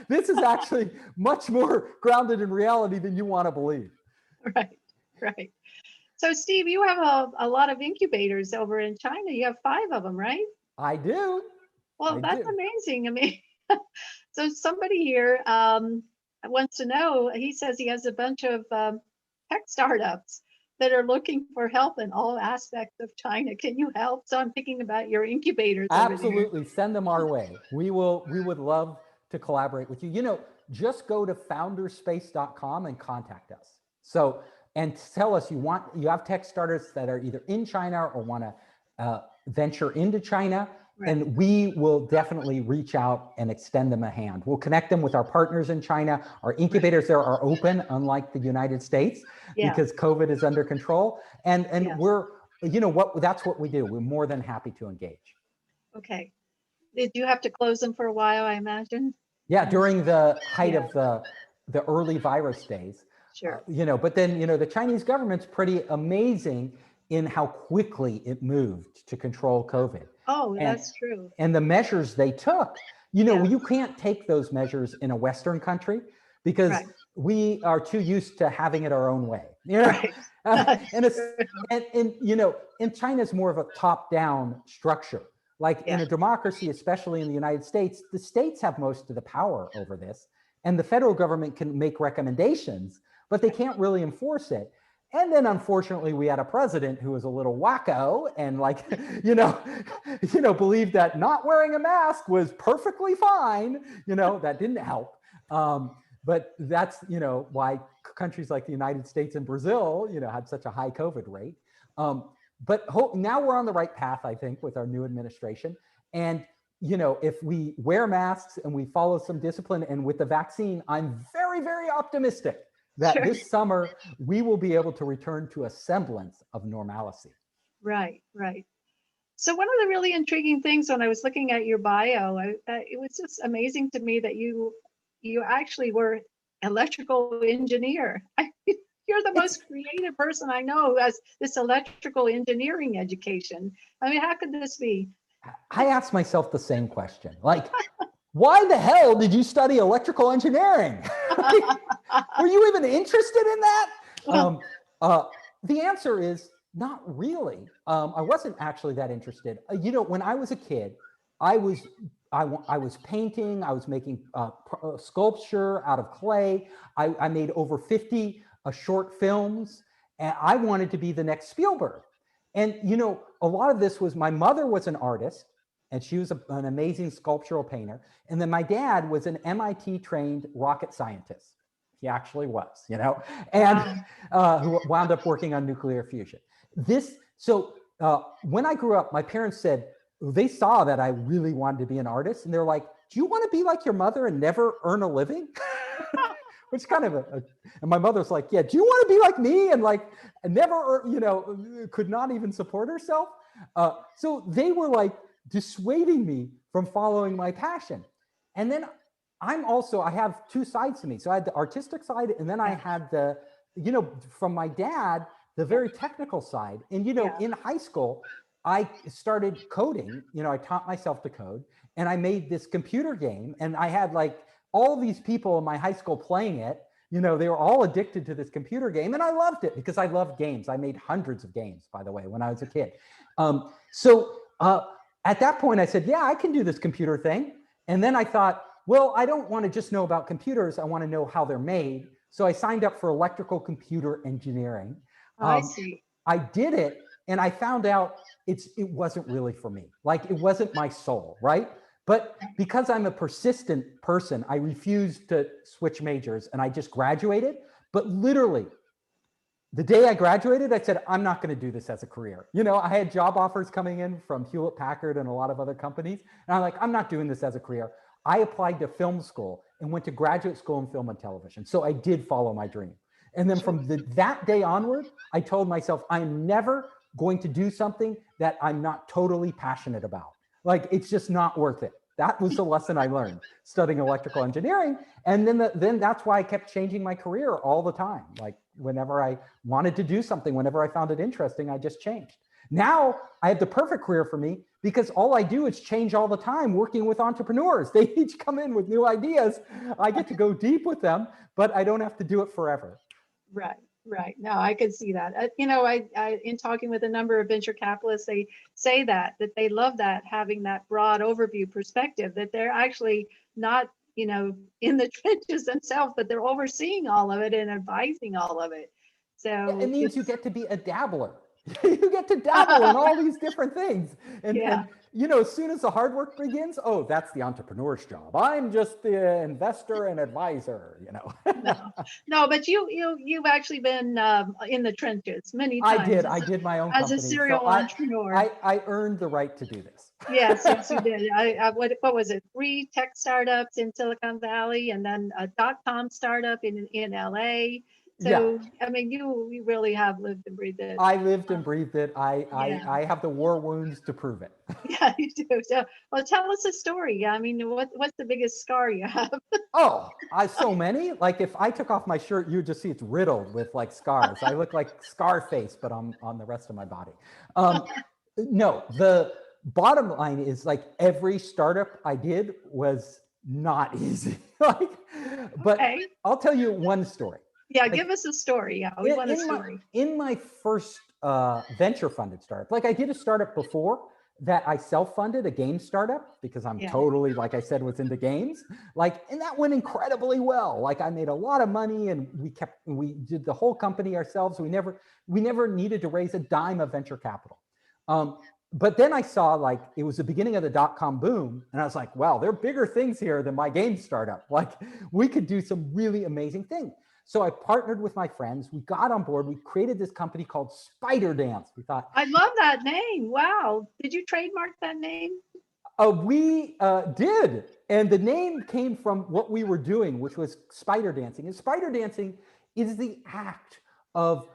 This is actually much more grounded in reality than you want to believe. Right. So, Steve, you have a lot of incubators over in China. You have 5 of them, right? I do. Well, that's amazing. I mean, so somebody here wants to know, he says he has a bunch of tech startups that are looking for help in all aspects of China. Can you help? So I'm thinking about your incubators. Absolutely. Send them our way. We would love to collaborate with you. Just go to founderspace.com and contact us. So, and tell us you have tech startups that are either in China or want to venture into China. Right. And we will definitely reach out and extend them a hand. We'll connect them with our partners in China. Our incubators there are open, unlike the United States, because COVID is under control. And we're, that's what we do. We're more than happy to engage. Okay. Did you have to close them for a while, I imagine? Yeah, during the height of the early virus days. Sure. But then, the Chinese government's pretty amazing in how quickly it moved to control COVID. Oh, that's true. And the measures they took, you can't take those measures in a Western country because we are too used to having it our own way. Right. And China's more of a top-down structure. Like in a democracy, especially in the United States, the states have most of the power over this, and the federal government can make recommendations, but they can't really enforce it. And then unfortunately, we had a president who was a little wacko and believed that not wearing a mask was perfectly fine. That didn't help. But that's, why countries like the United States and Brazil, had such a high COVID rate. But now we're on the right path, I think, with our new administration. And, if we wear masks and we follow some discipline and with the vaccine, I'm very, very optimistic that this summer we will be able to return to a semblance of normalcy. Right. So one of the really intriguing things when I was looking at your bio, it was just amazing to me that you actually were electrical engineer. You're the most creative person I know who has this electrical engineering education. I mean, how could this be? I asked myself the same question. Like, why the hell did you study electrical engineering? Were you even interested in that? The answer is not really. I wasn't actually that interested. When I was a kid, I was painting, I was making sculpture out of clay. I made over 50 short films, and I wanted to be the next Spielberg. And, a lot of this was, my mother was an artist, and she was an amazing sculptural painter. And then my dad was an MIT trained rocket scientist. He actually was, and who wound up working on nuclear fusion. When I grew up, my parents said, they saw that I really wanted to be an artist, and they're like, do you want to be like your mother and never earn a living? Which kind of and my mother's like, yeah, do you want to be like me and like never, could not even support herself? So they were like dissuading me from following my passion. And then I have two sides to me. So I had the artistic side, and then I had the, from my dad, the very technical side. And, in high school, I started coding, I taught myself to code, and I made this computer game, and I had like all these people in my high school playing it. They were all addicted to this computer game, and I loved it because I loved games. I made hundreds of games, by the way, when I was a kid. At that point I said, yeah, I can do this computer thing. And then I thought, well, I don't want to just know about computers. I want to know how they're made. So I signed up for electrical computer engineering. I see. I did it, and I found out it wasn't really for me. Like, it wasn't my soul, right? But because I'm a persistent person, I refused to switch majors, and I just graduated. But literally, the day I graduated, I said, I'm not going to do this as a career. I had job offers coming in from Hewlett Packard and a lot of other companies. And I'm like, I'm not doing this as a career. I applied to film school and went to graduate school in film and television. So I did follow my dream. And then from that day onward, I told myself, I'm never going to do something that I'm not totally passionate about. Like, it's just not worth it. That was the lesson I learned studying electrical engineering. And then that's why I kept changing my career all the time. Like, whenever I wanted to do something, whenever I found it interesting, I just changed. Now I have the perfect career for me because all I do is change all the time, working with entrepreneurs. They each come in with new ideas. I get to go deep with them, but I don't have to do it forever. Right. No, I could see that. I in talking with a number of venture capitalists, they say that they love that, having that broad overview perspective, that they're actually not, in the trenches themselves, but they're overseeing all of it and advising all of it. So yeah, it means you get to be a dabbler. You get to dabble in all these different things. And as soon as the hard work begins, oh, that's the entrepreneur's job. I'm just the investor and advisor, No, but you've actually been in the trenches many times. I did my own as company. A serial entrepreneur. I earned the right to do this. Yes, you did. What was it? 3 tech startups in Silicon Valley, and then a .com startup in LA. So, I mean, you really have lived and breathed it. I lived and breathed it. I have the war wounds to prove it. Yeah, you do. So, well, tell us a story. I mean, what's the biggest scar you have? So many. Like, if I took off my shirt, you'd just see it's riddled with like scars. I look like Scarface, but on the rest of my body. No, the bottom line is, like, every startup I did was not easy. But I'll tell you one story. Yeah, give us a story. Yeah, we want a story. In my first venture-funded startup, like, I did a startup before that I self-funded, a game startup, because I'm totally, like I said, was into games. Like, and that went incredibly well. Like, I made a lot of money, and we did the whole company ourselves. We never needed to raise a dime of venture capital. But then I saw, like, it was the beginning of the .com boom, and I was like, wow, there are bigger things here than my game startup. Like, we could do some really amazing things. So I partnered with my friends. We got on board. We created this company called Spider Dance. We thought, I love that name. Wow. Did you trademark that name? We did. And the name came from what we were doing, which was spider dancing. And spider dancing is the act of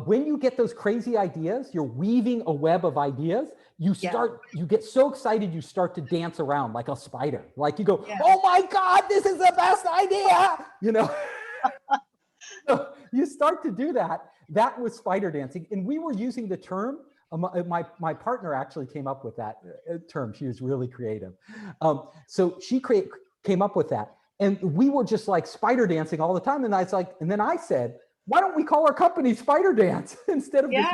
when you get those crazy ideas, you're weaving a web of ideas. You get so excited, you start to dance around like a spider. Like, you go, oh my God, this is the best idea. So you start to do that. That was spider dancing. And we were using the term, my partner actually came up with that term. She was really creative. So she came up with that. And we were just like spider dancing all the time. And I was like, and then I said, why don't we call our company Spider Dance instead of this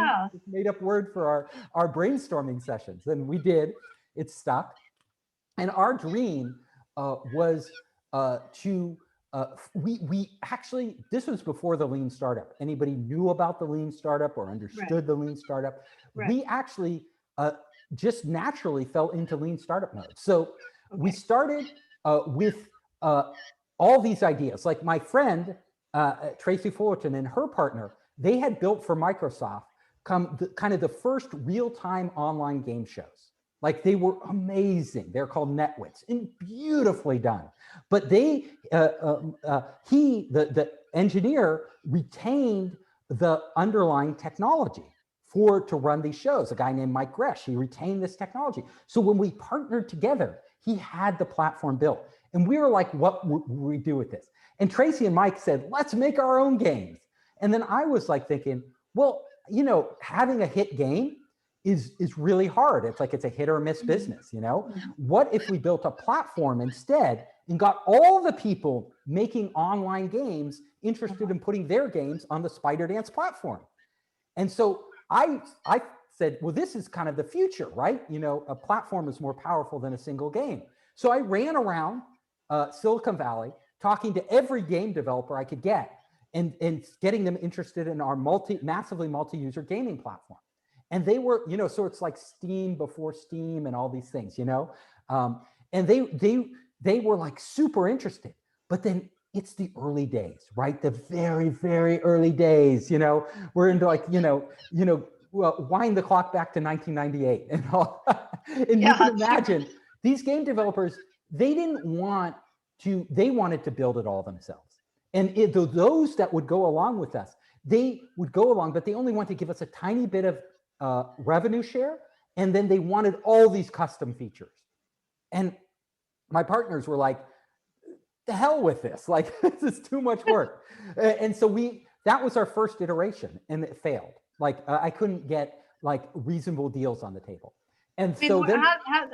made up word for our brainstorming sessions? And we did. It stuck. And our dream was we actually, this was before the lean startup. Anybody knew about the lean startup or understood the lean startup? We actually just naturally fell into lean startup mode. So we started with all these ideas. Like my friend, Tracy Fullerton and her partner, they had built for Microsoft kind of the first real-time online game shows. Like they were amazing. They're called Netwits and beautifully done. But the engineer retained the underlying technology to run these shows. A guy named Mike Gresh, he retained this technology. So when we partnered together, he had the platform built. And we were like, what would we do with this? And Tracy and Mike said, let's make our own games. And then I was like thinking, well, you know, having a hit game is really hard. It's like, it's a hit or miss business, you know? What if we built a platform instead and got all the people making online games interested in putting their games on the Spider Dance platform? And so I said, well, this is kind of the future, right? You know, a platform is more powerful than a single game. So I ran around Silicon Valley talking to every game developer I could get and getting them interested in our massively multi-user gaming platform. And they were, you know, so it's like Steam before Steam and all these things, you know, and they were like super interested. But then it's the early days, right? The very, very early days, you know, we're into like, well, wind the clock back to 1998 and all. And you can imagine these game developers, they wanted to build it all themselves. And those that would go along with us, they would go along, but they only want to give us a tiny bit of revenue share. And then they wanted all these custom features. And my partners were like, the hell with this, like, this is too much work. And so that was our first iteration and it failed. Like I couldn't get like reasonable deals on the table. And so then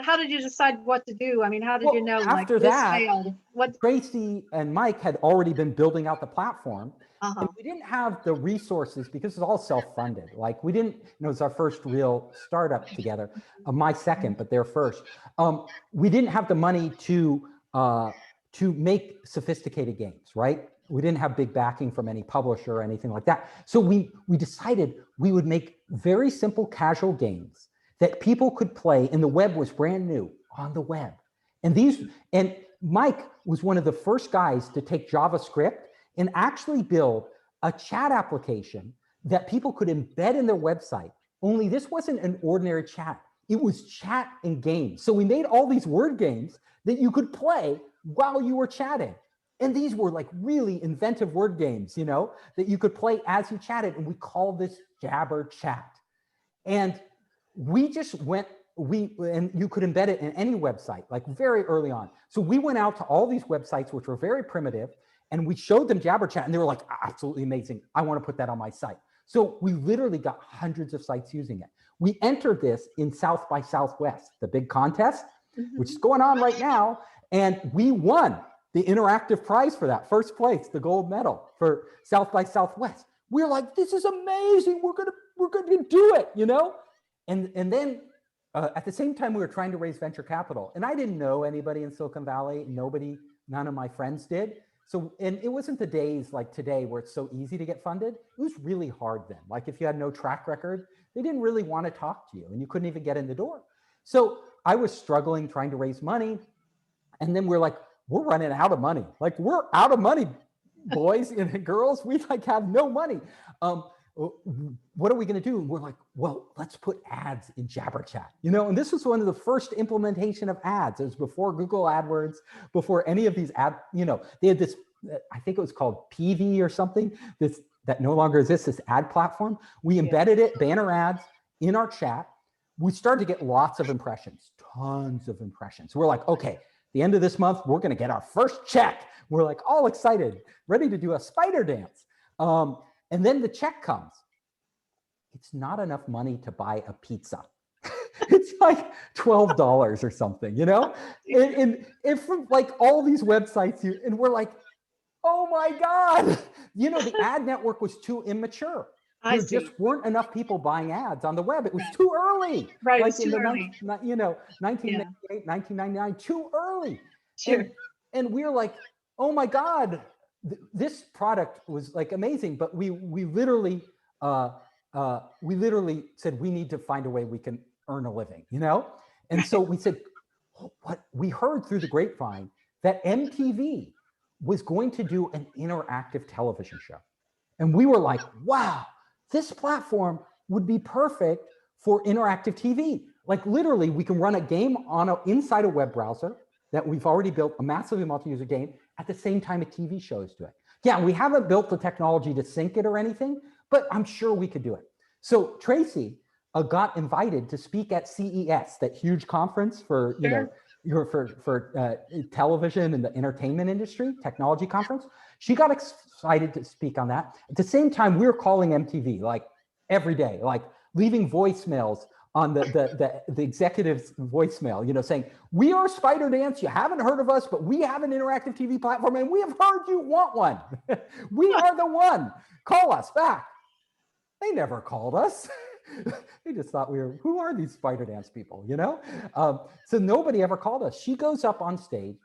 how did you decide what to do? I mean, how did you know after like this failed? Tracy and Mike had already been building out the platform. And we didn't have the resources because it's all self-funded. Like we didn't, it was our first real startup together, my second, but their first. We didn't have the money to make sophisticated games, right? We didn't have big backing from any publisher or anything like that. So we decided we would make very simple casual games that people could play, and the web was brand new on the web. And Mike was one of the first guys to take JavaScript and actually build a chat application that people could embed in their website. Only this wasn't an ordinary chat. It was chat and games. So we made all these word games that you could play while you were chatting. And these were like really inventive word games, you know, that you could play as you chatted. And we called this Jabber Chat. And we just and you could embed it in any website, like very early on. So we went out to all these websites, which were very primitive, and we showed them Jabber Chat, and they were like, absolutely amazing. I want to put that on my site. So we literally got hundreds of sites using it. We entered this in South by Southwest, the big contest, which is going on right now. And we won the interactive prize for that, first place, the gold medal for South by Southwest. We're like, this is amazing. We're gonna do it, you know? And then at the same time, we were trying to raise venture capital. And I didn't know anybody in Silicon Valley, none of my friends did. So, and it wasn't the days like today where it's so easy to get funded. It was really hard then. Like if you had no track record, they didn't really want to talk to you and you couldn't even get in the door. So I was struggling trying to raise money. And then we're like, we're running out of money. Like we're out of money, boys and girls. We like have no money. What are we going to do? And we're like, well, let's put ads in Jabber Chat, you know? And this was one of the first implementation of ads. It was before Google AdWords, before any of these you know, they had this, I think it was called PV or something, that no longer exists, this ad platform. We embedded it, banner ads in our chat. We started to get lots of impressions, tons of impressions. We're like, okay, the end of this month, we're going to get our first check. We're like all excited, ready to do a spider dance. And then the check comes. It's not enough money to buy a pizza. It's like $12 or something, you know? And if like all these websites, and we're like, oh my God, you know, the ad network was too immature. There just weren't enough people buying ads on the web. It was too early. Right, Like it was in too the early. 1998, 1999, too early. Sure. And we're like, oh my God, this product was like amazing. But we literally said we need to find a way we can earn a living, you know? And so we said, what we heard through the grapevine that MTV was going to do an interactive television show. And we were like, wow, this platform would be perfect for interactive TV. Like literally, we can run a game inside a web browser that we've already built, a massively multi-user game, at the same time a TV show is doing. Yeah, we haven't built the technology to sync it or anything, but I'm sure we could do it. So Tracy got invited to speak at CES, that huge conference for, you know, for television and the entertainment industry, technology conference. She got excited to speak on that. At the same time, we were calling MTV like every day, like leaving voicemails on the executive's voicemail, you know, saying, we are Spider Dance, you haven't heard of us, but we have an interactive TV platform and we have heard you want one. We are the one, call us back. They never called us. They just thought who are these Spider Dance people, you know? So nobody ever called us. She goes up on stage.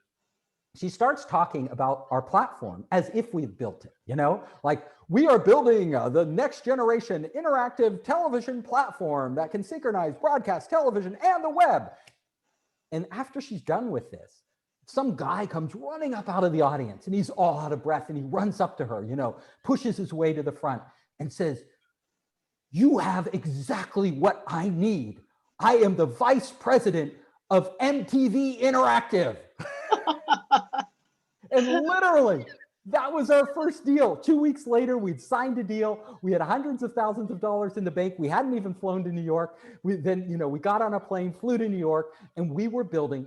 She starts talking about our platform as if we've built it, you know? Like, we are building the next generation interactive television platform that can synchronize broadcast television and the web. And after she's done with this, some guy comes running up out of the audience and he's all out of breath and he runs up to her, you know, pushes his way to the front and says, you have exactly what I need. I am the vice president of MTV Interactive. And literally, that was our first deal. 2 weeks later, we'd signed a deal. We had hundreds of thousands of dollars in the bank. We hadn't even flown to New York. We got on a plane, flew to New York, and we were building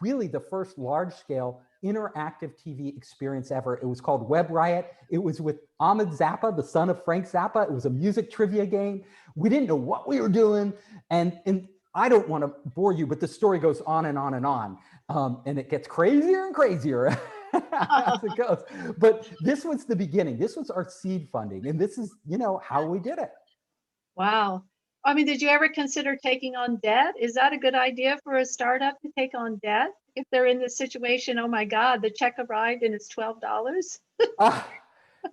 really the first large-scale interactive TV experience ever. It was called Web Riot. It was with Ahmed Zappa, the son of Frank Zappa. It was a music trivia game. We didn't know what we were doing. And I don't want to bore you, but the story goes on and on and on. And it gets crazier and crazier as it goes. But this was the beginning. This was our seed funding. And this is, you know, how we did it. Wow. I mean, did you ever consider taking on debt? Is that a good idea for a startup to take on debt? If they're in this situation, oh my God, the check arrived and it's $12.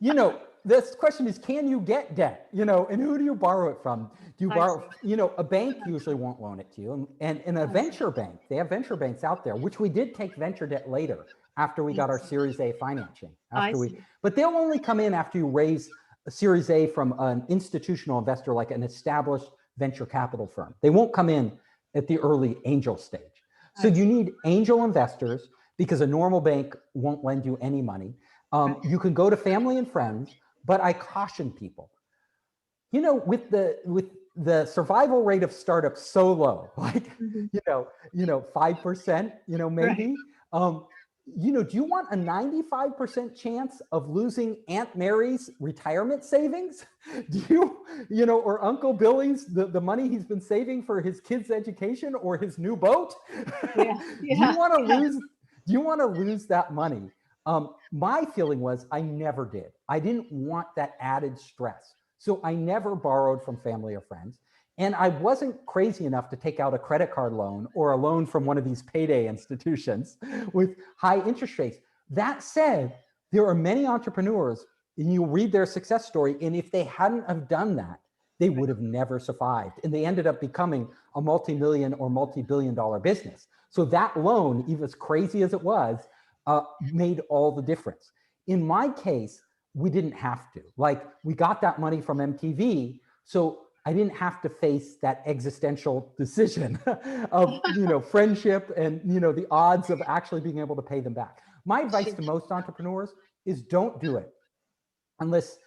You know, this question is, can you get debt? You know, and who do you borrow it from? Do you borrow, you know, a bank usually won't loan it to you. And a venture bank, they have venture banks out there, which we did take venture debt later after we got our Series A financing. But they'll only come in after you raise a Series A from an institutional investor, like an established venture capital firm. They won't come in at the early angel stage. So you need angel investors because a normal bank won't lend you any money. You can go to family and friends, but I caution people, you know, with the survival rate of startups so low, like, you know, 5%, you know, maybe, you know, do you want a 95% chance of losing Aunt Mary's retirement savings? Do you know, or Uncle Billy's, the money he's been saving for his kids' education or his new boat? Do you want to lose that money? My feeling was I never did. I didn't want that added stress. So I never borrowed from family or friends. And I wasn't crazy enough to take out a credit card loan or a loan from one of these payday institutions with high interest rates. That said, there are many entrepreneurs, and you read their success story, and if they hadn't have done that, they would have never survived. And they ended up becoming a multi-million or multi-billion-dollar business. So that loan, even as crazy as it was, made all the difference. In my case, we didn't have to. Like, we got that money from MTV, so I didn't have to face that existential decision of, you know, friendship and, you know, the odds of actually being able to pay them back. My advice to most entrepreneurs is don't do it unless,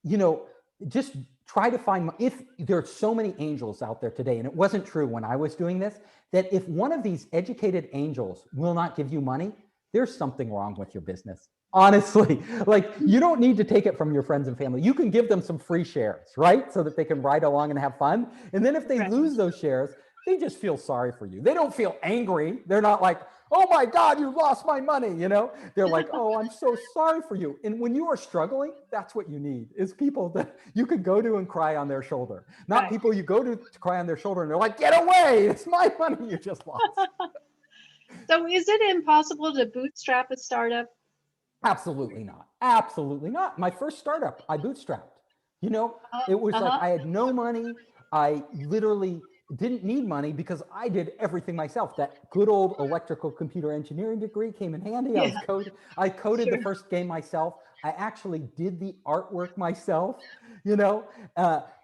you know, just try to find, if there are so many angels out there today, and it wasn't true when I was doing this, that if one of these educated angels will not give you money, there's something wrong with your business. Honestly, like, you don't need to take it from your friends and family. You can give them some free shares, right? So that they can ride along and have fun. And then if they lose those shares, they just feel sorry for you. They don't feel angry. They're not like, oh my God, you lost my money. You know, they're like, oh, I'm so sorry for you. And when you are struggling, that's what you need, is people that you can go to and cry on their shoulder, not people you go to cry on their shoulder and they're like, get away, it's my money you just lost. So is it impossible to bootstrap a startup? Absolutely not. Absolutely not. My first startup, I bootstrapped. You know, it was like I had no money. I literally didn't need money because I did everything myself. That good old electrical computer engineering degree came in handy. I coded the first game myself. I actually did the artwork myself, you know,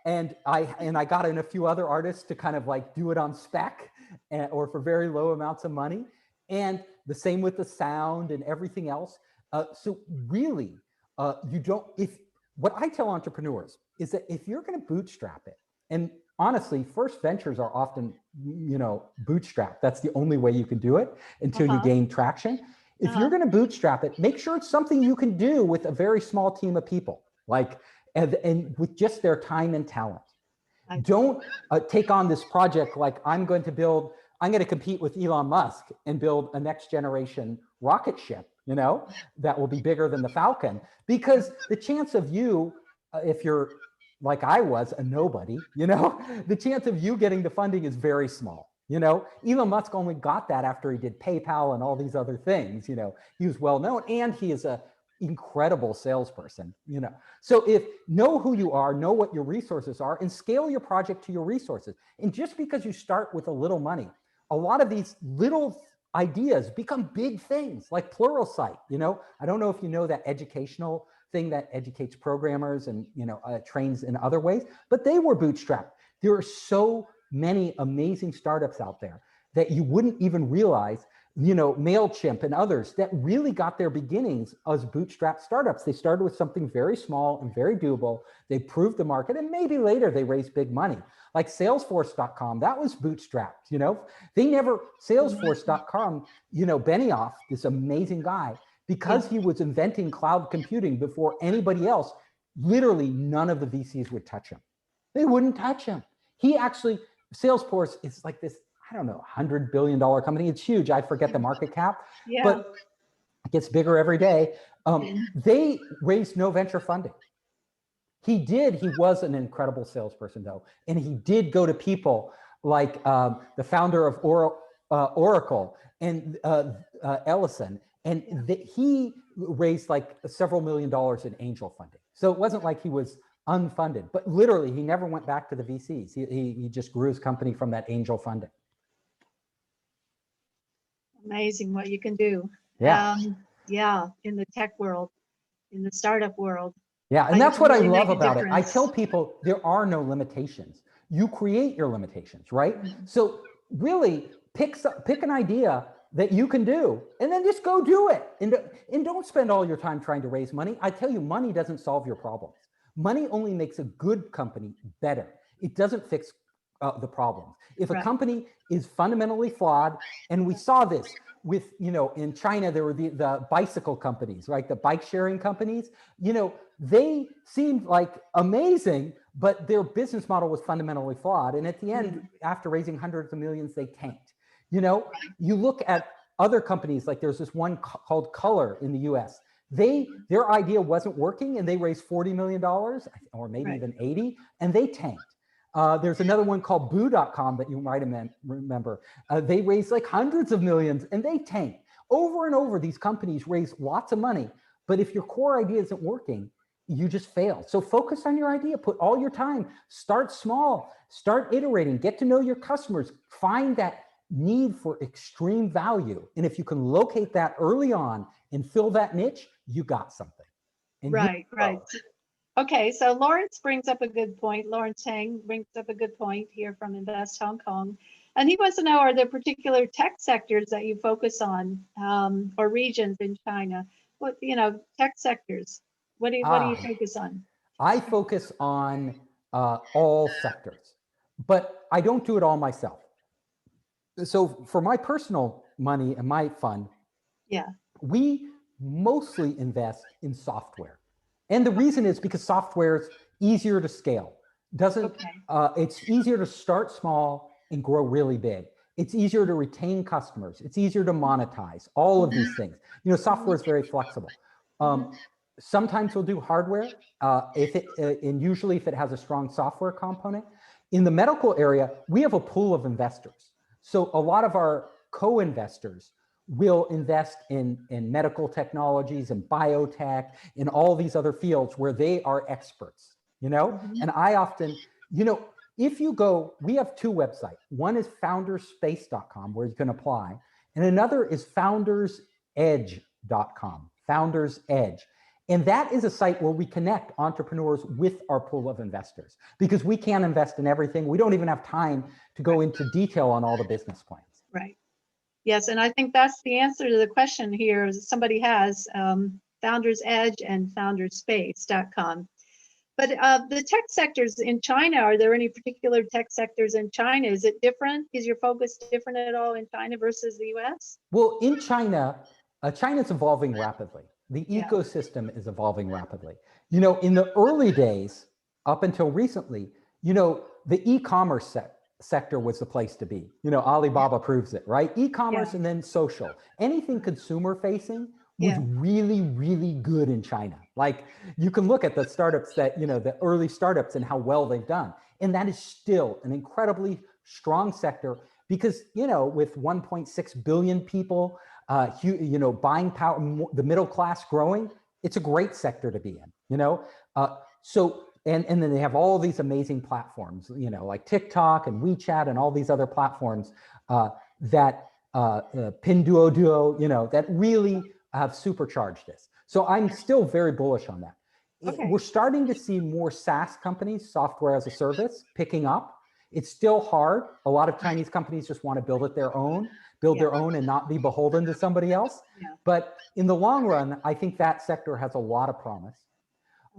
and I got in a few other artists to kind of like do it on spec or for very low amounts of money. And the same with the sound and everything else. So really, what I tell entrepreneurs is that if you're going to bootstrap it, and honestly, first ventures are often, you know, bootstrap. That's the only way you can do it until you gain traction. If you're going to bootstrap it, make sure it's something you can do with a very small team of people, like, and with just their time and talent. Don't take on this project like I'm going to compete with Elon Musk and build a next generation rocket ship, you know, that will be bigger than the Falcon, because the chance of you, if you're like I was, a nobody, you know, the chance of you getting the funding is very small. You know, Elon Musk only got that after he did PayPal and all these other things. You know, he was well known and he is a incredible salesperson, you know. So know who you are, know what your resources are, and scale your project to your resources. And just because you start with a little money, a lot of these little ideas become big things, like Pluralsight. You know, I don't know if you know that educational thing that educates programmers and, you know, trains in other ways, but they were bootstrapped. There are so many amazing startups out there that you wouldn't even realize, you know, MailChimp and others that really got their beginnings as bootstrap startups. They started with something very small and very doable. They proved the market, and maybe later they raised big money. Like Salesforce.com, that was bootstrapped, you know. Salesforce.com, you know, Benioff, this amazing guy, because he was inventing cloud computing before anybody else, literally none of the VCs would touch him. They wouldn't touch him. Salesforce is like this, I don't know, $100 billion company. It's huge. I forget the market cap, but it gets bigger every day. They raised no venture funding. He was an incredible salesperson though. And he did go to people like the founder of Oracle and Ellison. And he raised like several $1 million in angel funding. So it wasn't like he was unfunded, but literally he never went back to the VCs. He just grew his company from that angel funding. Amazing what you can do. In the tech world, in the startup world. Yeah, and that's what I love about it. I tell people there are no limitations. You create your limitations, right? So really pick an idea that you can do and then just go do it. And don't spend all your time trying to raise money. I tell you, money doesn't solve your problems. Money only makes a good company better. It doesn't fix the problems. If a company is fundamentally flawed, and we saw this with, you know, in China, there were the bicycle companies, right? The bike sharing companies, you know, they seemed like amazing, but their business model was fundamentally flawed. And at the end, after raising hundreds of millions, they tanked. You know, you look at other companies, like there's this one called Color in the US. Their idea wasn't working and they raised $40 million or maybe even 80, and they tanked. There's another one called Boo.com that you might remember. They raised like hundreds of millions and they tanked. Over and over, these companies raise lots of money, but if your core idea isn't working, you just fail. So focus on your idea, put all your time, start small, start iterating, get to know your customers, find that need for extreme value. And if you can locate that early on and fill that niche, you got something. And right. Okay, so Lawrence brings up a good point. Lawrence Tang brings up a good point here from Invest Hong Kong. And he wants to know, are there particular tech sectors that you focus on, or regions in China? What, you know, tech sectors, what do you focus on? I focus on all sectors, but I don't do it all myself. So for my personal money and my fund, we mostly invest in software. And the reason is because software is easier to scale. It's easier to start small and grow really big. It's easier to retain customers. It's easier to monetize, all of these things. Software is very flexible. Sometimes we'll do hardware, and usually if it has a strong software component. In the medical area, we have a pool of investors. So a lot of our co-investors will invest in medical technologies and biotech and all these other fields where they are experts, And I often, if you go, we have two websites. One is founderspace.com where you can apply, and another is foundersedge.com, Founders Edge. And that is a site where we connect entrepreneurs with our pool of investors, because we can't invest in everything. We don't even have time to go into detail on all the business plans. Right. Yes, and I think that's the answer to the question here. Somebody has Founders Edge and founderspace.com. But the tech sectors in China, are there any particular tech sectors in China? Is it different? Is your focus different at all in China versus the US? Well, in China, China's evolving rapidly. The ecosystem is evolving rapidly. In the early days, up until recently, the e-commerce sector was the place to be. Alibaba proves it, right? E-commerce and then social. Anything consumer facing was really, really good in China. Like, you can look at the startups that, the early startups and how well they've done. And that is still an incredibly strong sector because, with 1.6 billion people, buying power, the middle class growing, it's a great sector to be in, And then they have all these amazing platforms, like TikTok and WeChat and all these other platforms that Pinduoduo, that really have supercharged this. So I'm still very bullish on that. Okay. We're starting to see more SaaS companies, software as a service, picking up. It's still hard. A lot of Chinese companies just want to build their own and not be beholden to somebody else. Yeah. But in the long run, I think that sector has a lot of promise.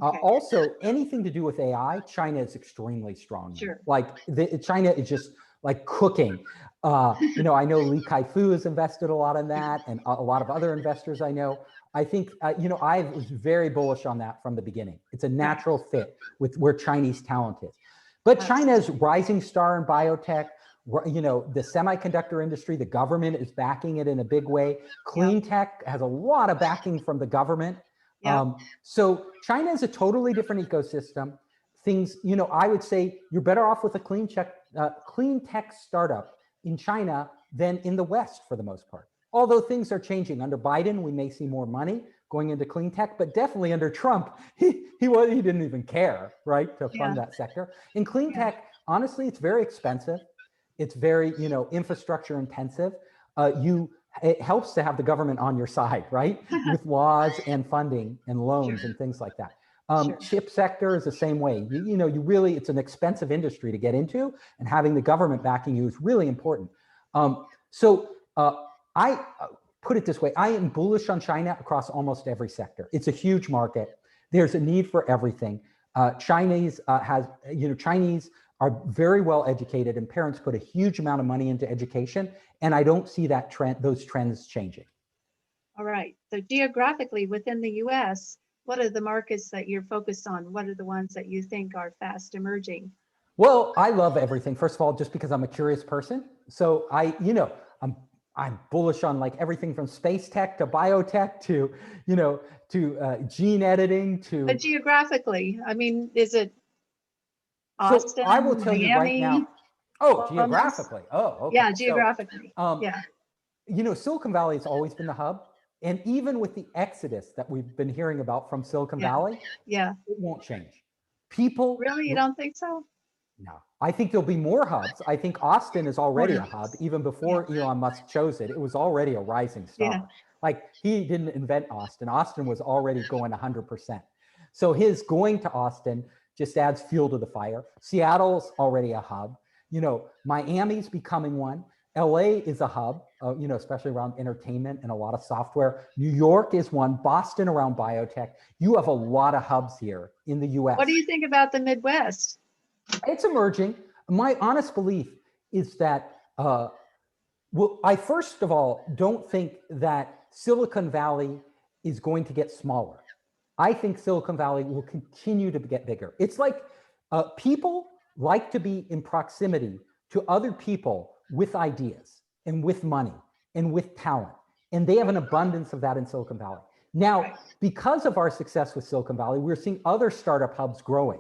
Okay. Also, anything to do with AI, China is extremely strong. Sure. China is just like cooking. I know Li Kai-fu has invested a lot in that, and a lot of other investors I know. I think, I was very bullish on that from the beginning. It's a natural fit with where Chinese talent is. But China's rising star in biotech, the semiconductor industry, the government is backing it in a big way. Clean tech has a lot of backing from the government. So China is a totally different ecosystem. Things, I would say you're better off with a clean tech startup in China than in the West for the most part. Although things are changing. Under Biden, we may see more money going into clean tech, but definitely under Trump, he didn't even care, right, to fund that sector. In clean tech, honestly, it's very expensive. It's very, infrastructure intensive. It helps to have the government on your side, right, with laws and funding and loans and things like that. Chip sector is the same way. It's an expensive industry to get into, and having the government backing you is really important. I put it this way, I am bullish on China across almost every sector. It's a huge market. There's a need for everything. Chinese are very well educated, and parents put a huge amount of money into education. And I don't see that those trends changing. All right. So geographically within the US, what are the markets that you're focused on? What are the ones that you think are fast emerging? Well, I love everything. First of all, just because I'm a curious person. So I'm bullish on like everything from space tech to biotech to, gene editing to. But geographically, I mean, is it Austin, so I will tell Miami? You right now. Oh, geographically. Oh, okay. Yeah, geographically. Silicon Valley has always been the hub. And even with the exodus that we've been hearing about from Silicon Valley, it won't change. People. Really? You don't think so? No, I think there'll be more hubs. I think Austin is already a hub. Even before Elon Musk chose it, it was already a rising star. Yeah. Like, he didn't invent Austin. Austin was already going 100%. So his going to Austin just adds fuel to the fire. Seattle's already a hub. Miami's becoming one. LA is a hub, especially around entertainment and a lot of software. New York is one. Boston around biotech. You have a lot of hubs here in the US. What do you think about the Midwest? It's emerging. My honest belief is that, I first of all don't think that Silicon Valley is going to get smaller. I think Silicon Valley will continue to get bigger. It's like people like to be in proximity to other people with ideas and with money and with talent. And they have an abundance of that in Silicon Valley. Now, because of our success with Silicon Valley, we're seeing other startup hubs growing.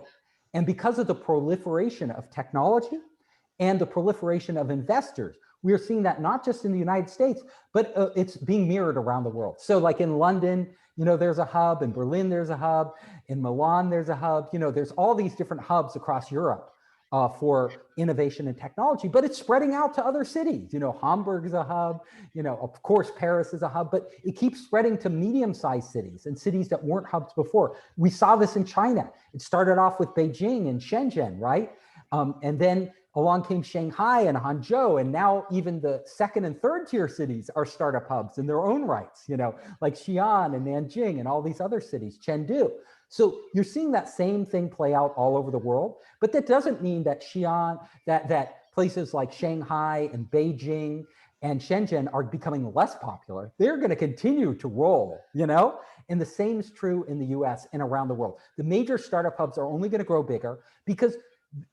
And because of the proliferation of technology and the proliferation of investors, we are seeing that not just in the United States, but it's being mirrored around the world. So like in London, there's a hub, in Berlin, there's a hub, in Milan, there's a hub, there's all these different hubs across Europe for innovation and technology, but it's spreading out to other cities. Hamburg is a hub, of course, Paris is a hub, but it keeps spreading to medium-sized cities and cities that weren't hubs before. We saw this in China. It started off with Beijing and Shenzhen, right? And then along came Shanghai and Hangzhou, and now even the second and third tier cities are startup hubs in their own rights, like Xi'an and Nanjing and all these other cities, Chengdu. So you're seeing that same thing play out all over the world, but that doesn't mean that Xi'an, that places like Shanghai and Beijing and Shenzhen are becoming less popular. They're going to continue to roll, and the same is true in the US and around the world. The major startup hubs are only going to grow bigger because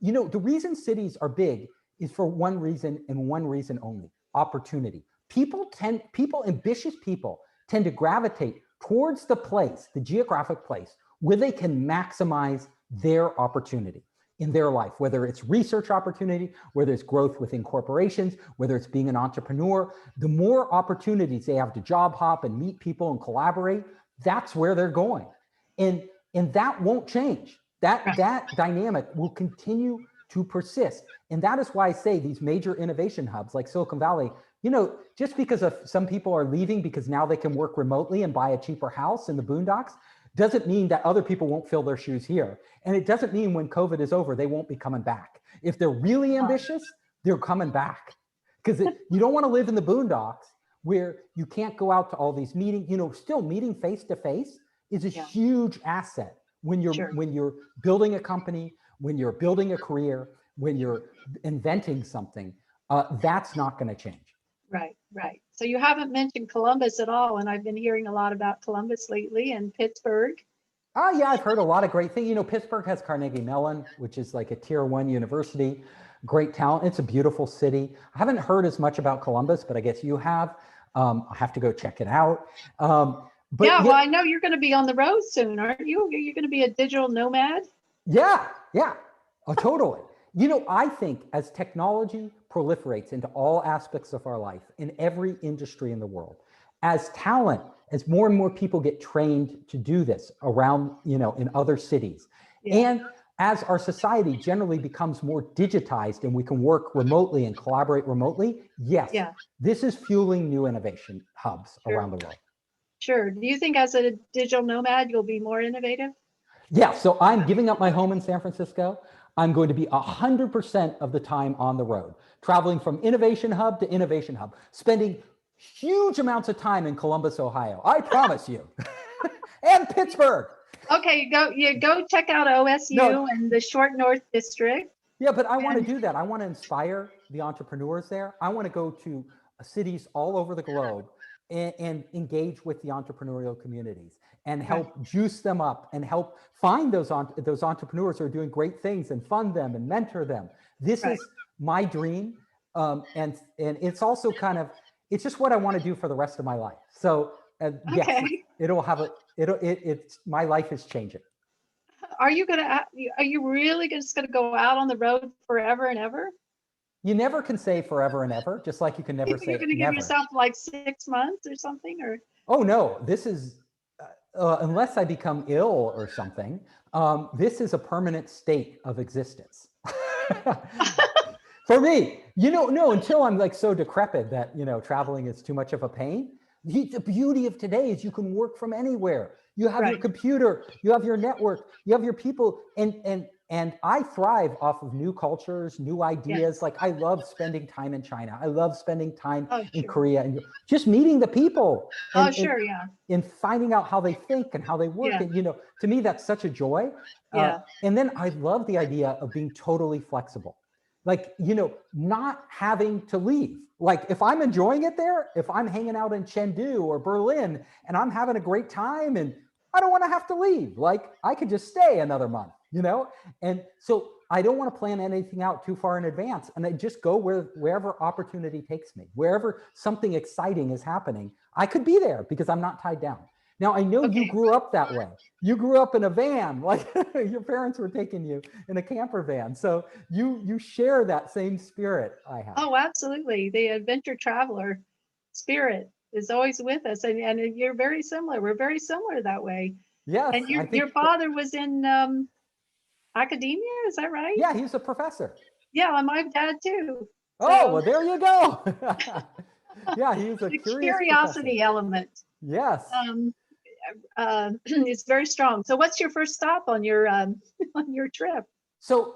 the reason cities are big is for one reason and one reason only: opportunity. Ambitious people tend to gravitate towards the geographic place where they can maximize their opportunity in their life, whether it's research opportunity, whether it's growth within corporations, whether it's being an entrepreneur. The more opportunities they have to job hop and meet people and collaborate, that's where they're going. And that won't change. That dynamic will continue to persist. And that is why I say these major innovation hubs like Silicon Valley, just because some people are leaving because now they can work remotely and buy a cheaper house in the boondocks, doesn't mean that other people won't fill their shoes here. And it doesn't mean when COVID is over, they won't be coming back. If they're really ambitious, they're coming back. Because you don't want to live in the boondocks where you can't go out to all these meetings. Still meeting face-to-face is a huge asset when you're building a company, when you're building a career, when you're inventing something. That's not going to change. Right. So you haven't mentioned Columbus at all, and I've been hearing a lot about Columbus lately and Pittsburgh. Oh yeah, I've heard a lot of great things. Pittsburgh has Carnegie Mellon, which is like a tier 1 university, great talent. It's a beautiful city. I haven't heard as much about Columbus, but I guess you have. I have to go check it out. But well, I know you're going to be on the road soon, aren't you? You're going to be a digital nomad? Yeah, totally. I think as technology proliferates into all aspects of our life in every industry in the world, as more and more people get trained to do this around, in other cities, and as our society generally becomes more digitized and we can work remotely and collaborate remotely, this is fueling new innovation hubs around the world. Sure. Do you think as a digital nomad, you'll be more innovative? Yeah, so I'm giving up my home in San Francisco. I'm going to be 100% of the time on the road, traveling from innovation hub to innovation hub, spending huge amounts of time in Columbus, Ohio. I promise you. And Pittsburgh. Okay, go check out OSU and the Short North District. Yeah, but I want to do that. I want to inspire the entrepreneurs there. I want to go to cities all over the globe and engage with the entrepreneurial communities and help juice them up and help find those entrepreneurs who are doing great things and fund them and mentor them. This is my dream. And it's also it's just what I want to do for the rest of my life. So yes, it's my life is changing. Are you really just going to go out on the road forever and ever? You never can say forever and ever, just like you can never say you're going to give yourself like 6 months or something, or? Oh no, this is unless I become ill or something. This is a permanent state of existence for me. No, until I'm like so decrepit that traveling is too much of a pain. The beauty of today is you can work from anywhere. You have your computer, you have your network, you have your people, and I thrive off of new cultures, new ideas. Like I love spending time in China. I love spending time in Korea and just meeting the people. And finding out how they think and how they work. And to me, that's such a joy. And then I love the idea of being totally flexible. Like, not having to leave. Like if I'm enjoying it there, if I'm hanging out in Chengdu or Berlin and I'm having a great time and I don't want to have to leave, like I could just stay another month, you know? And so I don't want to plan anything out too far in advance. And I just go wherever opportunity takes me, wherever something exciting is happening, I could be there because I'm not tied down. Now, I know you grew up that way. You grew up in a van, like your parents were taking you in a camper van. So you share that same spirit I have. Oh, absolutely. The adventure traveler spirit is always with us. And you're very similar. We're very similar that way. Yes. And your father was in academia, is that right? Yeah, he's a professor. Yeah, and my dad too. Oh, well, there you go. Yeah, he was a the curious curiosity professor. Element. Yes. It's very strong. So what's your first stop on your on your trip? So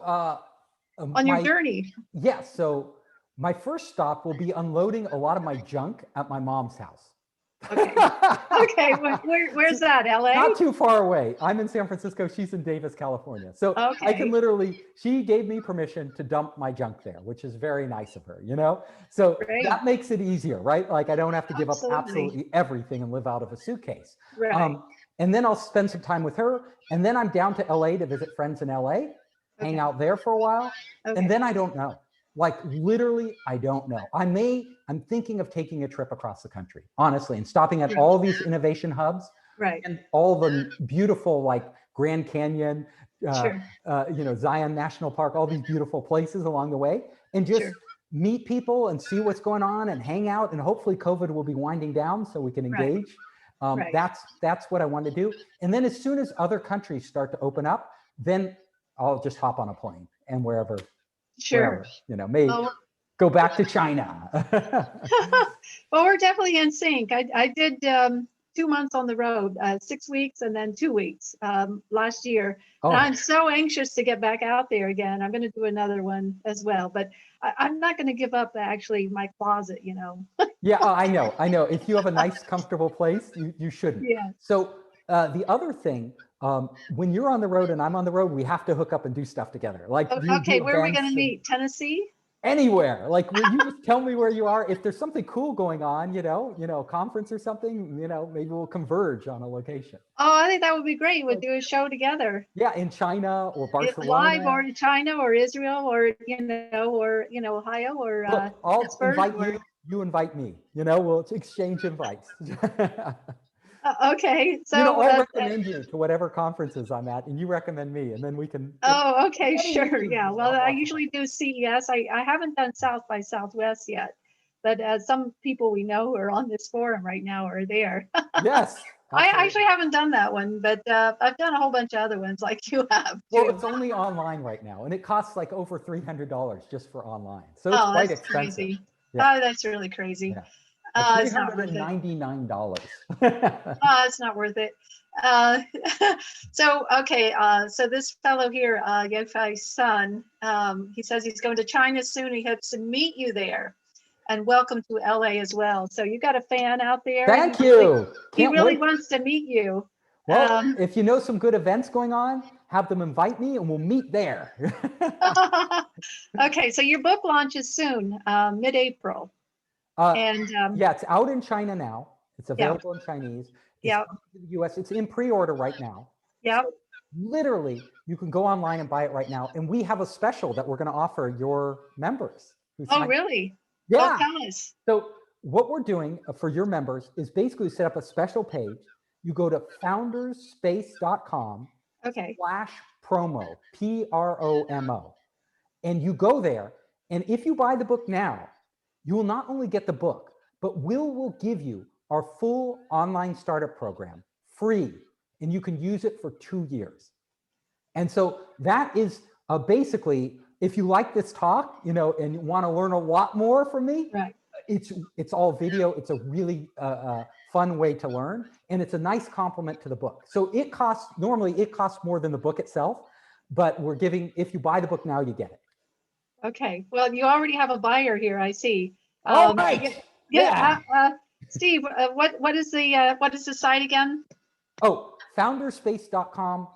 on your journey? Yes. So my first stop will be unloading a lot of my junk at my mom's house. Okay. Okay. Where's that? LA? Not too far away. I'm in San Francisco. She's in Davis, California. So I can literally, she gave me permission to dump my junk there, which is very nice of her, you know? So that makes it easier, right? Like I don't have to give up absolutely everything and live out of a suitcase. Right. And then I'll spend some time with her. And then I'm down to LA to visit friends in LA, hang out there for a while. And then I don't know. Like literally, I don't know. I'm thinking of taking a trip across the country, honestly, and stopping at all these innovation hubs, and all the beautiful, like Grand Canyon, you know, Zion National Park, all these beautiful places along the way, and just meet people and see what's going on and hang out. And hopefully COVID will be winding down so we can engage. That's what I want to do. And then as soon as other countries start to open up, then I'll just hop on a plane and wherever, you know, maybe go back to China. Well, we're definitely in sync. I did 2 months on the road, 6 weeks and then 2 weeks last year. And I'm so anxious to get back out there again. I'm going to do another one as well, but I'm not going to give up actually my closet, you know. Yeah, I know. If you have a nice, comfortable place, you shouldn't. Yeah. So the other thing, when you're on the road and I'm on the road, we have to hook up and do stuff together. Like, okay, where are we going to meet? Tennessee? Anywhere. Like, you just tell me where you are. If there's something cool going on, you know, conference or something, you know, maybe we'll converge on a location. Oh, I think that would be great. We'll do a show together. Yeah, in China or Barcelona. Live, or in China or Israel or Ohio or Look, I'll invite you. You invite me. You know, we'll exchange invites. Okay, so you know, I'll recommend you to whatever conferences I'm at, and you recommend me, and then we can. Oh, okay, sure, yeah. Well, I usually do CES. I haven't done South by Southwest yet, but some people we know who are on this forum right now are there. Yes. I actually haven't done that one, but I've done a whole bunch of other ones like you have. Well, it's only online right now, and it costs like over $300 just for online, so it's quite expensive. Crazy. Yeah. Oh, that's really crazy. Yeah. It's not worth it. $99. It's not worth it. So, okay. So this fellow here, Yofei's son, he says he's going to China soon. He hopes to meet you there. And welcome to LA as well. So you got a fan out there. Thank you. He really wants to meet you. Well, if you know some good events going on, have them invite me and we'll meet there. Okay, so your book launches soon, mid-April. Yeah, it's out in China now. It's available in Chinese. Yeah. In the US, it's in pre-order right now. Yeah. So literally, you can go online and buy it right now. And we have a special that we're going to offer your members. Oh, really? Yeah. Well, tell us. So what we're doing for your members is basically set up a special page. You go to founderspace.com /promo, PROMO, and you go there. And if you buy the book now, you will not only get the book, but we'll give you our full online startup program free, and you can use it for 2 years. And so that is basically, if you like this talk, you know, and you want to learn a lot more from me, it's all video. It's a really fun way to learn, and it's a nice complement to the book. So normally it costs more than the book itself, but we're giving, if you buy the book now, you get it. Okay. Well, you already have a buyer here, I see. All right. Yeah. Steve, what is the site again? Oh, founderspace.com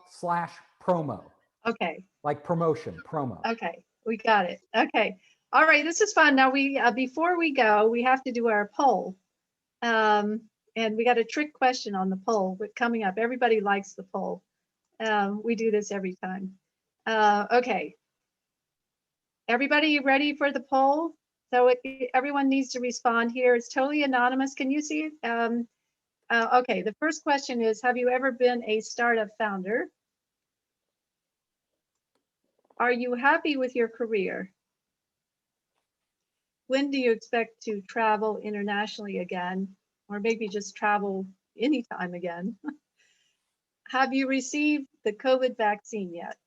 /promo. Okay. Like promotion, promo. Okay, we got it. Okay. All right, this is fun. Now before we go, we have to do our poll. And we got a trick question on the poll coming up. Everybody likes the poll. We do this every time. Okay. Everybody ready for the poll? So everyone needs to respond here. It's totally anonymous. Can you see it? Okay, the first question is, have you ever been a startup founder? Are you happy with your career? When do you expect to travel internationally again? Or maybe just travel anytime again? Have you received the COVID vaccine yet?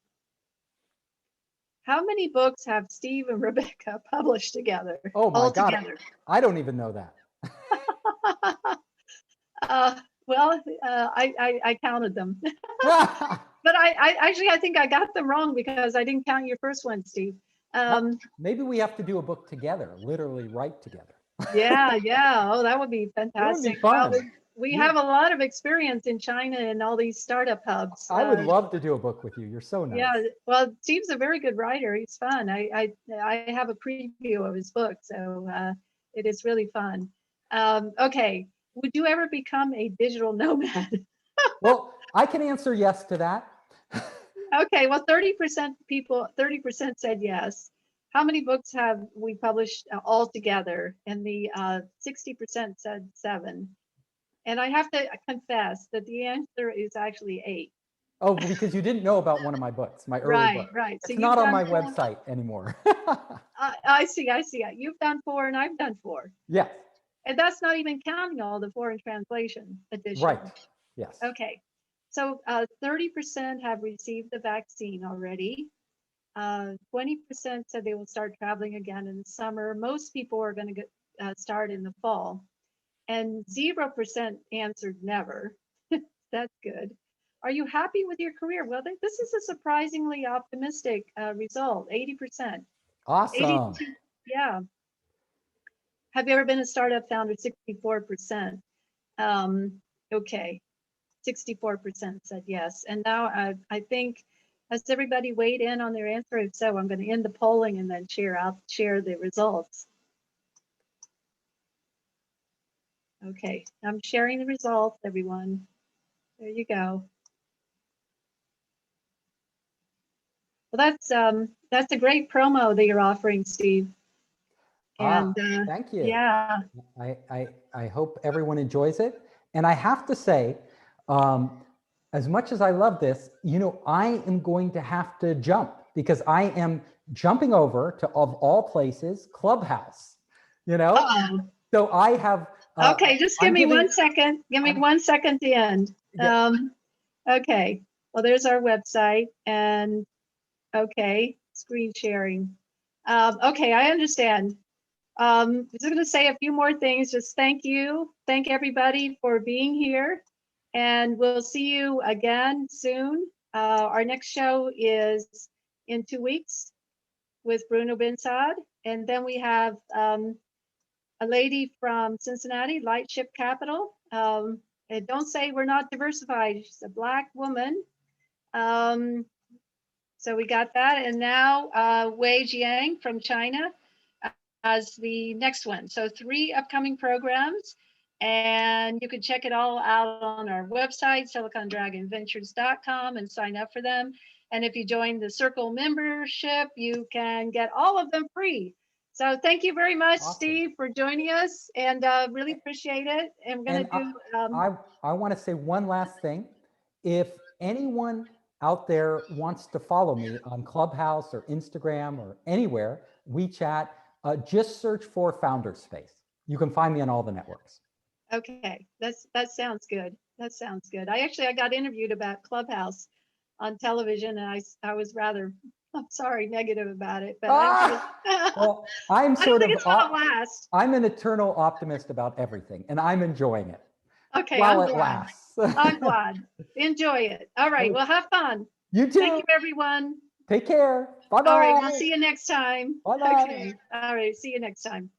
How many books have Steve and Rebecca published together? Oh my God, Altogether? I don't even know that. Well, I counted them. But I think I got them wrong because I didn't count your first one, Steve. Maybe we have to do a book together, literally write together. Yeah. Oh, that would be fantastic. Fun. Well, we have a lot of experience in China and all these startup hubs. I would love to do a book with you. You're so nice. Yeah, well, Steve's a very good writer. He's fun. I have a preview of his book, so it is really fun. Okay, would you ever become a digital nomad? Well, I can answer yes to that. Okay, well, 30% said yes. How many books have we published altogether? And the 60% said 7. And I have to confess that the answer is actually 8. Oh, because you didn't know about one of my books, my early book. Right. It's not on my website anymore. I see. You've done 4 and I've done 4. Yes. And that's not even counting all the foreign translation editions. Right. Yes. Okay. So 30% have received the vaccine already. 20% said they will start traveling again in the summer. Most people are going to start in the fall. And 0% answered never. That's good. Are you happy with your career? Well, this is a surprisingly optimistic result, 80%. Awesome. 82, yeah. Have you ever been a startup founder? 64%. Okay, 64% said yes. And now I think, has everybody weighed in on their answer? If so, I'm going to end the polling and then share the results. Okay, I'm sharing the results, everyone. There you go. Well, that's a great promo that you're offering, Steve. And thank you. Yeah. I hope everyone enjoys it. And I have to say, as much as I love this, I am going to have to jump because I am jumping over to, of all places, Clubhouse, Uh-oh. So I have. Okay, just give me 1 second. Give me 1 second to end. Yeah. Okay, well, there's our website and okay, screen sharing. Okay, I understand. I'm just going to say a few more things. Just thank you. Thank everybody for being here. And we'll see you again soon. Our next show is in 2 weeks with Bruno Bensad. And then we have a lady from Cincinnati, Lightship Capital. And don't say we're not diversified. She's a Black woman. So we got that. And now Wei Jiang from China as the next one. So 3 upcoming programs. And you can check it all out on our website, silicondragonventures.com, and sign up for them. And if you join the Circle membership, you can get all of them free. So thank you very much, awesome, Steve, for joining us, and really appreciate it. And we're going to do. I want to say one last thing. If anyone out there wants to follow me on Clubhouse or Instagram or anywhere, WeChat, just search for Founder Space. You can find me on all the networks. Okay, that sounds good. That sounds good. I got interviewed about Clubhouse on television, and I was rather, I'm sorry, negative about it. But well, I'm I don't think it's gonna last. I'm an eternal optimist about everything, and I'm enjoying it. Okay, while it lasts. I'm glad. Enjoy it. All right. Well, have fun. You too. Thank you, everyone. Take care. Bye-bye. All right. We'll see you next time. Bye-bye. Okay. All right. See you next time.